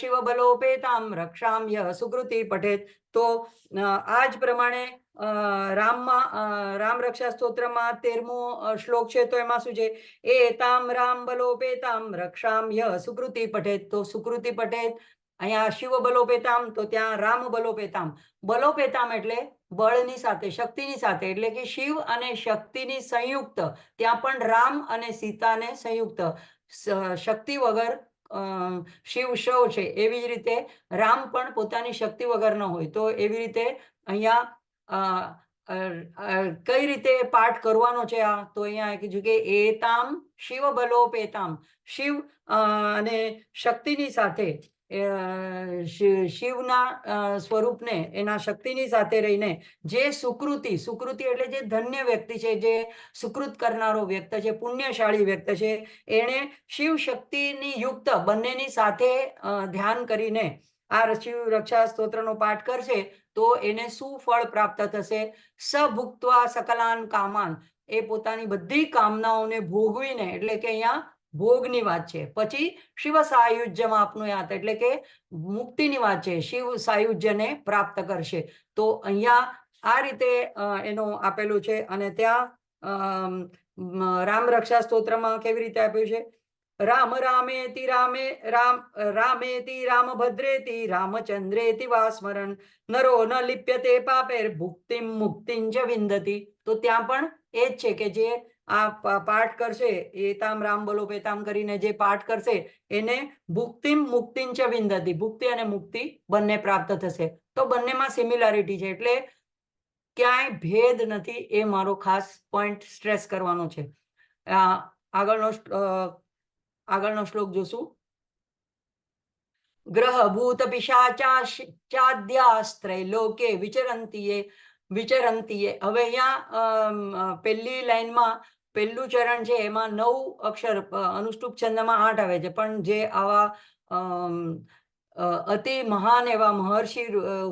શિવ બલોપેતામ રક્ષામ યહ સુકૃતિ પઠેત. તો આ જ પ્રમાણે રામ રક્ષા સ્તોત્રમાં 13મો શ્લોક છે. તો એમાં શું છે? એતામ રામ બલોપેતામ રક્ષામ યહ સુકૃતિ પઠેત. તો સુકૃતિ પઠેત અહીંયા શિવ બલોપેતામ, તો ત્યાં રામ બલોપેતામ. બલોપેતામ એટલે બળની સાથે, શક્તિની સાથે, એટલે કે શિવ અને શક્તિની સંયુક્ત. ત્યાં પણ રામ અને સીતાને સંયુક્ત. શક્તિ વગર શિવ શવ છે, એવી જ રીતે રામ પણ પોતાની શક્તિ વગર ન હોય. તો એવી રીતે અહીંયા કઈ રીતે પાઠ કરવાનો છે આ? તો અહીંયા કીધું કે એતામ શિવ બલોપેતામ. શિવ અને શક્તિની સાથે, શિવના સ્વરૂપને એના શક્તિની સાથે રહીને જે સુકૃતિ એટલે જે ધન્ય વ્યક્તિ છે, જે સુકૃત કરનારો વ્યક્તિ છે, પુણ્યશાળી વ્યક્તિ છે, એણે શિવ શક્તિની યુક્ત બંનેની સાથે ધ્યાન કરીને આ શિવ રક્ષા સ્તોત્રનો પાઠ કરશે તો એને શું ફળ પ્રાપ્ત થશે? સભુક્ત્વા સકલાન કામાન. એ પોતાની બધી કામનાઓને ભોગવીને, એટલે કે અહીંયા ભોગની વાત છે. પછી શિવ સાયુજ્યમાં આપનુયાત, એટલે કે મુક્તિની વાત છે. શિવ સાયુજ્યને પ્રાપ્ત કરશે. તો અહીંયા આ રીતે એનો આપેલું છે. અને ત્યાં રામ રક્ષા સ્તોત્રમાં કેવી રીતે આપ્યું છે? રામ રામેતિ રામેતિ રામભદ્રેતિ રામચંદ્રેતિ વા સ્મરણ નરો ન લિપ્યતે પાપેર ભુક્તિમ મુક્તિં ચ વિંદતિ. તો ત્યાં પણ એ જ છે કે જે પાઠ કરશે, એતામ રામ બોલો પેતામ કરીને જે પાઠ કરશે એને ભુક્તિમ મુક્તિં ચ વિંદતિ, ભુક્તિ અને મુક્તિ બંને પ્રાપ્ત થશે. તો બંનેમાં સિમિલારિટી છે, એટલે ક્યાંય ભેદ નથી, એ મારો ખાસ પોઈન્ટ સ્ટ્રેસ કરવાનો છે. આગળનો શ્લોક જોશું. ગ્રહ ભૂત પિશાચાદ્યાસ્ત્રૈલોકે વિચરંતીએ વિચરંતીએ. હવે અહીંયા પહેલી લાઈનમાં પહેલું ચરણ છે, એમાં 9 અક્ષર અનુષ્ટુપ છંદમાં 8 આવે છે, પણ જે આવા અતિ મહાન એવા મહર્ષિ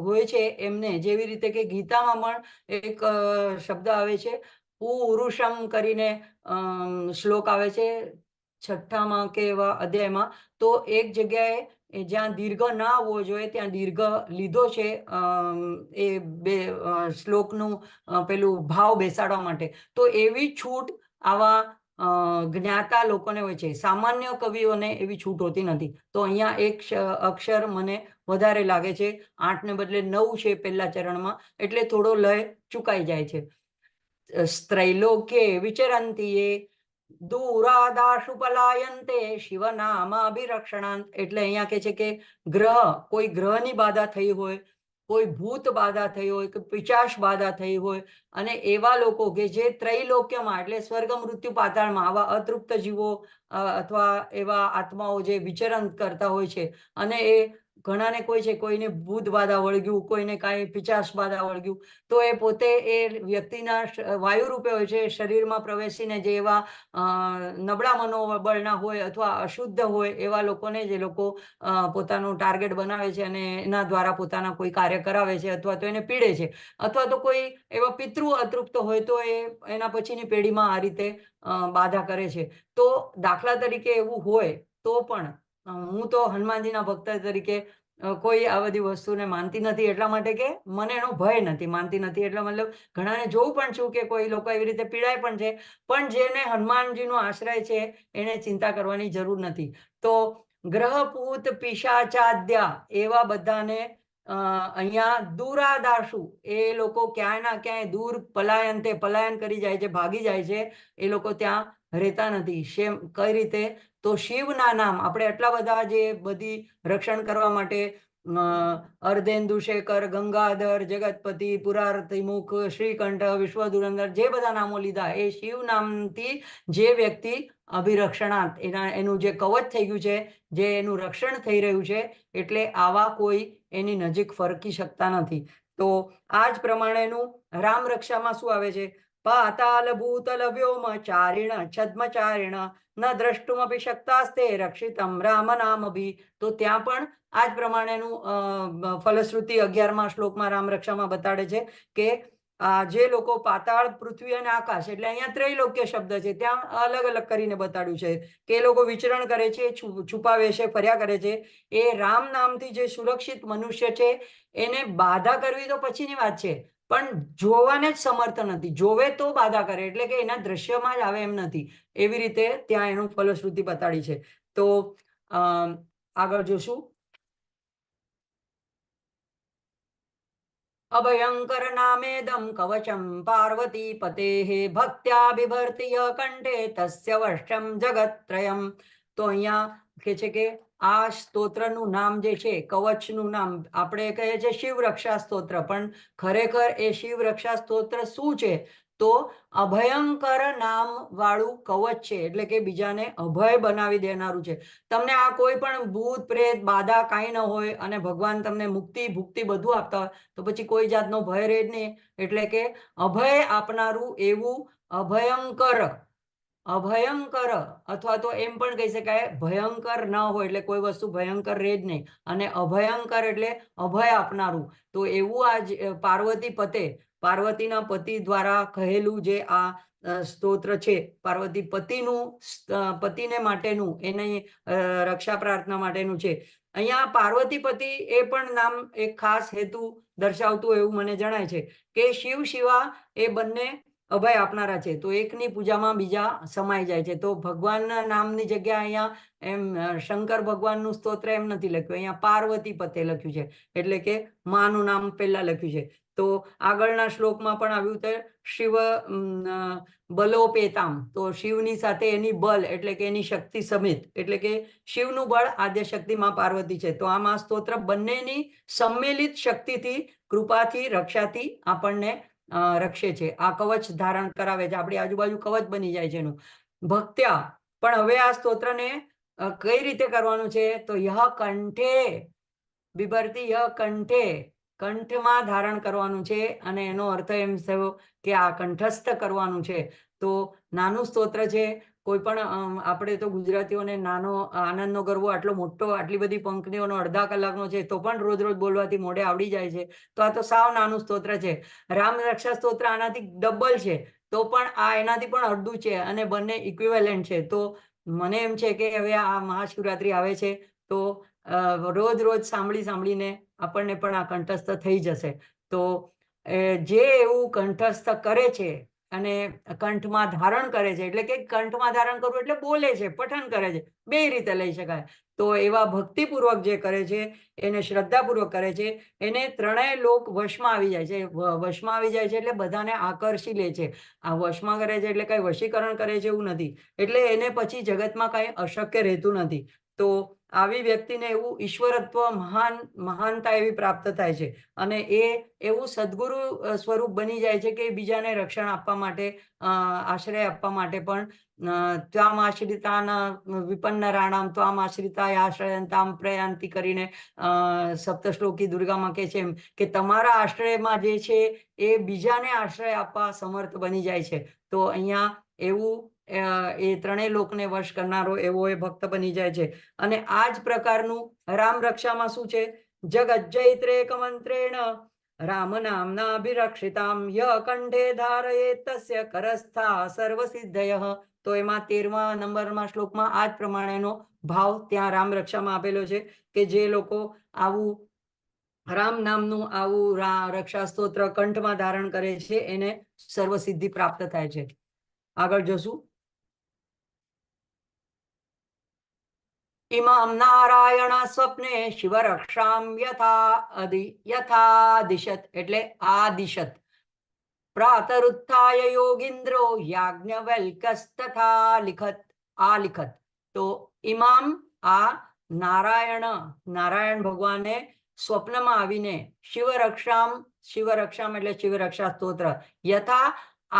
હોય છે એમને, જેવી રીતે કે ગીતામાં પણ એક શબ્દ આવે છે પુરુષમ કરીને શ્લોક આવે છે 6માં કે એવા અધ્યાયમાં. તો એક જગ્યાએ જ્યાં દીર્ઘ ના હોવો જોઈએ ત્યાં દીર્ઘ લીધો છે, એ બે શ્લોકનું પેલું ભાવ બેસાડવા માટે. તો એવી છૂટ આવા જ્ઞાતા લોકોને હોય છે, સામાન્ય કવિઓને એવી છૂટ હોતી નથી. તો અહીંયા એક અક્ષર મને વધારે લાગે છે, 8 ને બદલે 9 છે પહેલા ચરણમાં, એટલે થોડો લય ચુકાઈ જાય છે. સ્ત્રૈલોક્યે વિચરંતીએ દૂરાદાશુ પલાયંતે શિવનામાભિરક્ષણાંત. એટલે અહીંયા કે છે કે કોઈ ગ્રહની બાધા થઈ હોય, કોઈ ભૂત બાધા થઈ હોય, કે પિશાચ બાધા થઈ હોય, અને એવા લોકો કે જે ત્રૈલોક્યમાં એટલે સ્વર્ગ મૃત્યુ પાતાળમાં આવા અતૃપ્ત જીવો અથવા એવા આત્માઓ જે વિચરણ કરતા હોય છે, અને એ ઘણાને કોઈ છે કોઈને ભૂત બાધા વળગ્યું, કોઈને કાંઈ પિશાચ બાધા વળગ્યું, તો એ પોતે એ વ્યક્તિના વાયુ રૂપે હોય છે, શરીરમાં પ્રવેશીને જે એવા નબળા મનોબળના હોય અથવા અશુદ્ધ હોય એવા લોકોને જે લોકો પોતાનું ટાર્ગેટ બનાવે છે અને એના દ્વારા પોતાના કોઈ કાર્ય કરાવે છે, અથવા તો એને પીડે છે, અથવા તો કોઈ એવા પિતૃ અતૃપ્ત હોય તો એના પછીની પેઢીમાં આ રીતે બાધા કરે છે. તો દાખલા તરીકે એવું હોય તો પણ હું તો હનુમાનજીના ભક્ત તરીકે કોઈ આ બધી વસ્તુને માનતી નથી, એટલા માટે કે મને એનો ભય નથી, માનતી નથી. એટલે મતલબ ઘણાને જોઉં પણ છું કે કોઈ લોકો એવી રીતે પીડાય પણ છે, પણ જેને હનુમાનજીનો આશ્રય છે એને ચિંતા કરવાની જરૂર નથી. તો ગ્રહપૂત પિશાચાદ્યા એવા બધાને અહીંયા દૂરાદાશુ, એ લોકો ક્યાંય ના ક્યાંય દૂર પલાયન કરી જાય છે, ભાગી જાય છે, એ લોકો ત્યાં રહેતા નથી. કઈ રીતે? તો શિવના નામ, આપણે આટલા બધા જે બધી રક્ષણ કરવા માટે અર્ધેન્દુશેખર, ગંગાધર, જગતપતિ, પુરારતિમુખ, શ્રીકંઠ, વિશ્વધુરંધર, જે બધા નામો લીધા, એ શિવ નામથી જે વ્યક્તિ અભિરક્ષણાર્થ એનું જે કવચ થઈ ગયું છે, જે એનું રક્ષણ થઈ રહ્યું છે, એટલે આવા કોઈ એની નજીક ફરકી શકતા નથી. તો આ જ પ્રમાણેનું રામ રક્ષામાં શું આવે છે? પાતાલ ભૂતલ વ્યોમ ચારિણ છદ્મચારિણ ન દ્રષ્ટુમપી શક્તાસ્તે રક્ષિતમ રામ નામભી. તો ત્યાં પણ આ જ પ્રમાણેનું ફલશ્રુતિ 11મા શ્લોકમાં રામ રક્ષામાં બતાડે છે કે જે લોકો પાતાળ, પૃથ્વી અને આકાશ, એટલે અહીંયા ત્રૈલોક્ય શબ્દ છે, ત્યાં અલગ અલગ કરીને બતાડ્યું છે કે એ લોકો વિચરણ કરે છે, છુપાવે છે, ફર્યા કરે છે. એ રામ નામથી જે સુરક્ષિત મનુષ્ય છે એને બાધા કરવી તો પછીની વાત છે, પણ જોવાને જ સમર્થ નથી, જોવે તો બાધા કરે, એટલે કે એના દ્રશ્યમાં જ આવે એમ નથી. એવી રીતે ત્યાં એનું ફલશ્રુતિ બતાડી છે. તો આગળ જોશું. અભયંકર નામેદમ કવચમ પાર્વતી પતેઃ ભક્ત્યા બિભર્તિય કંઠે તસ્ય વશ્યમ જગત્ત્રયમ. તો અહીંયા કે છે કે આ સ્તોત્રનું નામ જે છે, કવચનું નામ, આપણે કહીએ છીએ શિવ રક્ષા સ્તોત્ર, પણ ખરેખર એ શિવ રક્ષા સ્તોત્ર શું છે? તો અભયંકર નામ વાળું કવચ છે, એટલે કે બીજાને અભય બનાવી દેનારું છે. તમને આ કોઈ પણ ભૂત પ્રેત બાધા કાંઈ ન હોય અને ભગવાન તમને મુક્તિ ભુક્તિ બધું આપતા હોય, તો પછી કોઈ જાતનો ભય રહે જ નહીં. એટલે કે અભય આપનારું એવું અભયંકર અથવા તો એમ પણ કહી શકાય ભયંકર ન હોય, એટલે કોઈ વસ્તુ ભયંકર રહે જ નહીં, અને અભયંકર એટલે અભય આપનારું. તો એવું આ પાર્વતી પતે, પાર્વતીના પતિ દ્વારા કહેલું જે આ સ્તોત્ર છે, પાર્વતી પતિને માટેનું, એની રક્ષા પ્રાર્થના માટેનું છે. અહીંયા પાર્વતીપતિ એ પણ નામ એક ખાસ હેતુ દર્શાવતું એવું મને જણાય છે કે શિવ શિવા એ બંને અભય આપનારા છે. તો એકની પૂજામાં બીજા સમાઈ જાય છે. તો ભગવાનના નામની જગ્યા અહીંયા એમ શંકર ભગવાનનું સ્તોત્ર એમ નથી લખ્યું, અહીંયા પાર્વતી પતે લખ્યું છે, એટલે કે માનું નામ પહેલા લખ્યું છે. તો આગળના શ્લોકમાં પણ આવ્યું છે શિવ બલોપેતામ, તો શિવની સાથે એની બલ એટલે કે એની શક્તિ સમિત, એટલે કે શિવનું બળ આદ્યશક્તિ માં પાર્વતી છે. તો આમાં સ્તોત્ર બંનેની સંમેલિત શક્તિથી, કૃપાથી, રક્ષાથી આપણને રક્ષે છે. આ કવચ ધારણ કરાવે છે, આપણી આજુબાજુ કવચ બની જાય છે એનું ભક્ત્યા. પણ હવે આ સ્તોત્રને કઈ રીતે કરવાનું છે? તો યહ કંઠે બિભર્તિ, યહ કંઠે, કંઠમાં ધારણ કરવાનું છે. અને એનો અર્થ એમ થયો કે આ કંઠસ્થ કરવાનું છે. તો નાનું સ્તોત્ર છે. કોઈ પણ આપણે તો ગુજરાતીઓને નાનો આનંદનો ગરબો આટલો મોટો, આટલી બધી પંક્તિઓનો અડધા કલાકનો છે, તો પણ રોજ રોજ બોલવાથી મોઢે આવડી જાય છે. તો આ તો સાવ નાનું સ્તોત્ર છે. રામ રક્ષા સ્તોત્ર આનાથી ડબલ છે, તો પણ આ એનાથી પણ અડધું છે, અને બંને ઇક્વિવેલન્ટ છે. તો મને એમ છે કે હવે આ મહાશિવરાત્રી આવે છે, તો રોજ રોજ સાંભળીને આપણને પણ આ કંઠસ્થ થઈ જશે. તો જે એવું કંઠસ્થ કરે છે અને કંઠમાં ધારણ કરે છે, એટલે કે કંઠમાં ધારણ કરવું એટલે બોલે છે, પઠન કરે છે, બે રીતે લઈ શકાય. તો એવા ભક્તિપૂર્વક જે કરે છે, એને શ્રદ્ધાપૂર્વક કરે છે, એને ત્રણેય લોક વશમાં આવી જાય છે. વશમાં આવી જાય છે એટલે બધાને આકર્ષી લે છે. આ વશમાં કરે છે એટલે કઈ વશીકરણ કરે છે એવું નથી. એટલે એને પછી જગતમાં કઈ અશક્ય રહેતું નથી. તો આવી વ્યક્તિને એવું ઈશ્વરત્વ, મહાનતા એવી પ્રાપ્ત થાય છે. અને એ એવું સદગુરુ સ્વરૂપ બની જાય છે કે બીજાને રક્ષણ આપવા માટે, આશ્રય આપવા માટે પણ ત્વામ આશ્રિતાના વિપન્નરાણામ ત્વામ આશ્રિતાય આશ્રયંતામ પ્રયાંતિ કરીને સપ્તશ્લોકી દુર્ગામાં કહે છે એમ કે તમારા આશ્રયમાં જે છે એ બીજાને આશ્રય આપવા સમર્થ બની જાય છે. તો અહીંયા એવું એ ત્રણેય લોકને વશ કરનારો એવો એ ભક્ત બની જાય છે. અને આ જ પ્રકારનું રામ રક્ષામાં શું છે? જગજ્જૈત્રેક મંત્રેણ રામ નામના અભિરક્ષિતામ ય કંઠે ધારયે તસ્ય કરસ્થા સર્વસિદ્ધયઃ. તો એમાં 13મા નંબરમાં શ્લોકમાં આ જ પ્રમાણેનો ભાવ ત્યાં રામ રક્ષામાં આપેલો છે કે જે લોકો આવું રામ નામનું આવું રક્ષા સ્તોત્ર કંઠમાં ધારણ કરે છે, એને સર્વસિદ્ધિ પ્રાપ્ત થાય છે. આગળ જોશું. ઇમામ નારાયણ સ્વપ્ને શિવ રક્ષામ યથા દિશત, એટલે આ દિશત. પ્રાતરુત્થાય યોગીન્દ્રો યાજ્ઞવલ્ક્યસ્તથા લિખત, આ લિખત. તો ઇમામ આ નારાયણ ભગવાને સ્વપ્નમાં આવીને શિવરક્ષામ એટલે શિવરક્ષા સ્તોત્ર યથા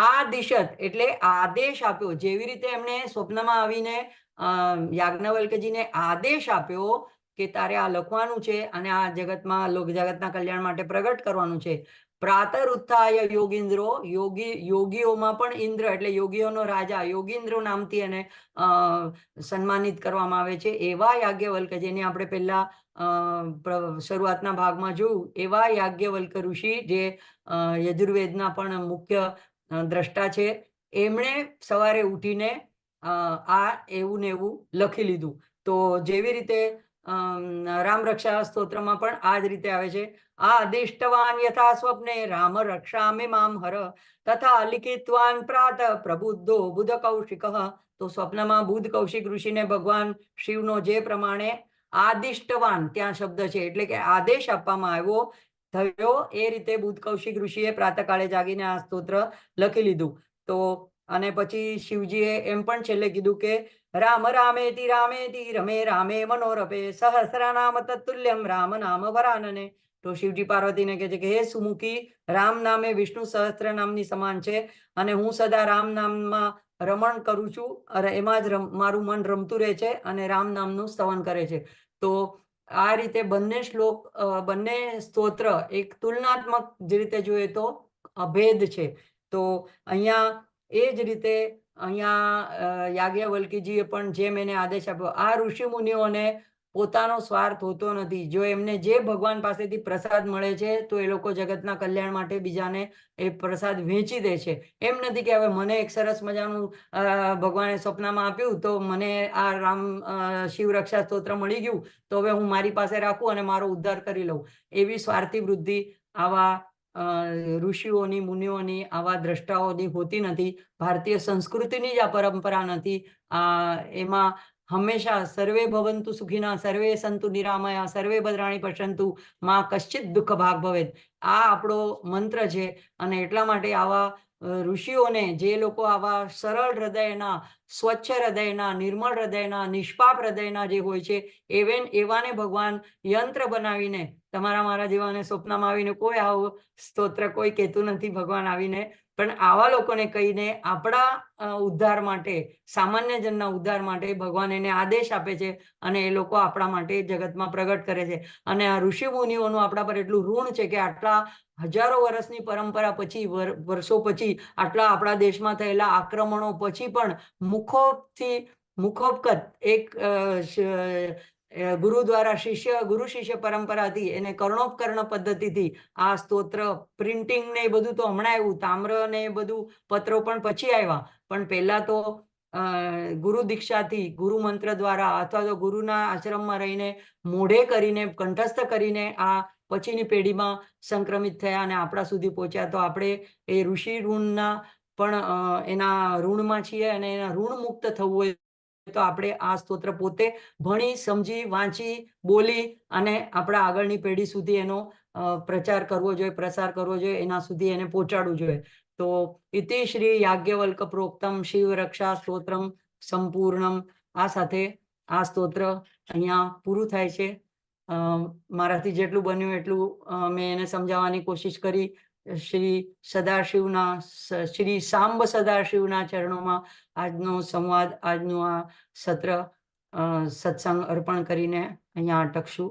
આદિશત એટલે આદેશ આપ્યો. જેવી રીતે એમણે સ્વપ્નમાં આવીને યાજ્ઞવલ્ક્યજીને આદેશ આપ્યો કે તારે આ લખવાનું છે અને આ જગતમાં જગતના કલ્યાણ માટે પ્રગટ કરવાનું છે. પ્રાતર ઉત્થાય યોગીન્દ્રો, યોગીઓમાં પણ ઇન્દ્ર એટલે યોગીઓનો રાજા યોગીન્દ્ર નામથી એને સન્માનિત કરવામાં આવે છે. એવા યાજ્ઞવલ્ક, જેને આપણે પહેલા શરૂઆતના ભાગમાં જોયું, એવા યાજ્ઞવલ્ક ઋષિ જે યજુર્વેદના પણ મુખ્ય દ્રષ્ટા છે, એમણે સવારે ઉઠીને આ એવું ને એવું લખી લીધું. તો જેવી રીતે રામ રક્ષા સ્તોત્રમાં પણ આ જ રીતે આવે છે. આદિષ્ટવાન યથા સ્વપ્ને રામ રક્ષામિ મામ હર તથા લિખિતવાન પ્રાત પ્રબુદ્ધો બુધ કૌશિક. તો સ્વપ્નમાં બુધ કૌશિક ઋષિને ભગવાન શિવનો જે પ્રમાણે આદિષ્ટવાન ત્યાં શબ્દ છે, એટલે કે આદેશ આપવામાં આવ્યો થયો, એ રીતે બુધ કૌશિક ઋષિએ પ્રાતકાળે જાગીને આ સ્તોત્ર લખી લીધું. તો અને પછી શિવજીએ એમ પણ છેલ્લે કીધું કે રામ રામેતિ રમે રામે મનોરપે સહસ્રનામ તત્તુલ્યમ રામ નામ વરાનને. તો શિવજી પાર્વતીને કહે છે કે હે સુમુખી, રામ નામ એ વિષ્ણુ સહસ્ત્ર નામની સમાન છે, અને હું સદા રામ નામમાં રમણ કરું છું, અને એમાં જ મારું મન રમતું રહે છે અને રામ નામનું સ્તવન કરે છે. તો આ રીતે બંને શ્લોક, બંને સ્તોત્ર એક તુલનાત્મક જે રીતે જોઈએ તો અભેદ છે. તો અહીંયા એ જ રીતે અહીંયા યાજ્ઞવલ્ક્યજીએ પણ જેમ એને આદેશ આપ્યો, આ ઋષિ મુનિઓને પોતાનો સ્વાર્થ હોતો નથી. જો એમને જે ભગવાન પાસેથી પ્રસાદ મળે છે તો એ લોકો જગતના કલ્યાણ માટે બીજાને એ પ્રસાદ વેચી દે છે. એમ નથી કે હવે મને એક સરસ મજાનું ભગવાને સ્વપ્નમાં આપ્યું તો મને આ રામ શિવ રક્ષા સ્તોત્ર મળી ગયું, તો હવે હું મારી પાસે રાખું અને મારો ઉદ્ધાર કરી લઉં. એવી સ્વાર્થી વૃદ્ધિ આવા ઋષિઓની, મુનિઓની, આવા દ્રષ્ટાઓની હોતી નથી. ભારતીય સંસ્કૃતિની જ આ પરંપરા નથી. એમાં હંમેશા સર્વે ભવન્તુ સુખીનઃ, સર્વે સંતુ નિરામયા, સર્વે ભદ્રાણિ પશ્યન્તુ, મા કશ્ચિત દુઃખ ભાગ ભવેત. આ આપણો મંત્ર છે અને એટલા માટે આવા ઋષિઓને, જે લોકો આવા સરળ હૃદયના, સ્વચ્છ હૃદયના, નિર્મળ હૃદયના, નિષ્પાપ હૃદયના જે હોય છે, એવાને ભગવાન યંત્ર બનાવીને, તમારા મારા જેવાને સ્વપ્નમાં આવીને કોઈ આવું સ્તોત્ર કોઈ કહેતું નથી ભગવાન આવીને, પણ આવા લોકોને કહીને આપણા ઉદ્ધાર માટે, સામાન્ય જનના ઉદ્ધાર માટે ભગવાન એને આદેશ આપે છે અને એ લોકો આપણા માટે જગતમાં પ્રગટ કરે છે. અને આ ઋષિ મુનિઓનું આપણા પર એટલું ઋણ છે કે આટલા હજારો વર્ષની પરંપરા પછી, વર્ષો પછી, આટલા આપણા દેશમાં થયેલા આક્રમણો પછી પણ મુખોપકત એક ગુરુ દ્વારા ગુરુ શિષ્ય પરંપરા હતી, એને કર્ણોપકર્ણ પદ્ધતિથી આ સ્તોત્ર પ્રિન્ટિંગ ને એ બધું તો હમણાં આવ્યું, તામ્ર ને એ બધું પત્રો પણ પછી આવ્યા, પણ પહેલા તો ગુરુ દીક્ષાથી, ગુરુ મંત્ર દ્વારા અથવા તો ગુરુના આશ્રમમાં રહીને મોઢે કરીને, કંઠસ્થ કરીને આ પછીની પેઢીમાં સંક્રમિત થયા અને આપણા સુધી પહોંચ્યા. તો આપણે એ ઋષિ ઋણના પણ એના ઋણમાં છીએ અને એના ઋણ મુક્ત થવું હોય તો આપણે આ સ્તોત્ર પોતે ભણી, સમજી, વાંચી, બોલી અને આપણા આગળની પેઢી સુધી એનો પ્રચાર કરવો જોઈએ, પ્રસાર કરવો જોઈએ, એના સુધી એને પહોંચાડવું જોઈએ. તો ઇતિ શ્રી યાજ્ઞવલ્ક પ્રોક્તમ શિવ રક્ષા સ્તોત્રમ સંપૂર્ણમ. આ સાથે આ સ્તોત્ર અહીંયા પૂરું થાય છે. મારાથી જેટલું બન્યું એટલું મેં એને સમજાવવાની કોશિશ કરી. શ્રી સાંબ સદાશિવના ચરણોમાં આજનો સંવાદ, આજનું આ સત્ર, સત્સંગ અર્પણ કરીને અહીંયા અટકશું.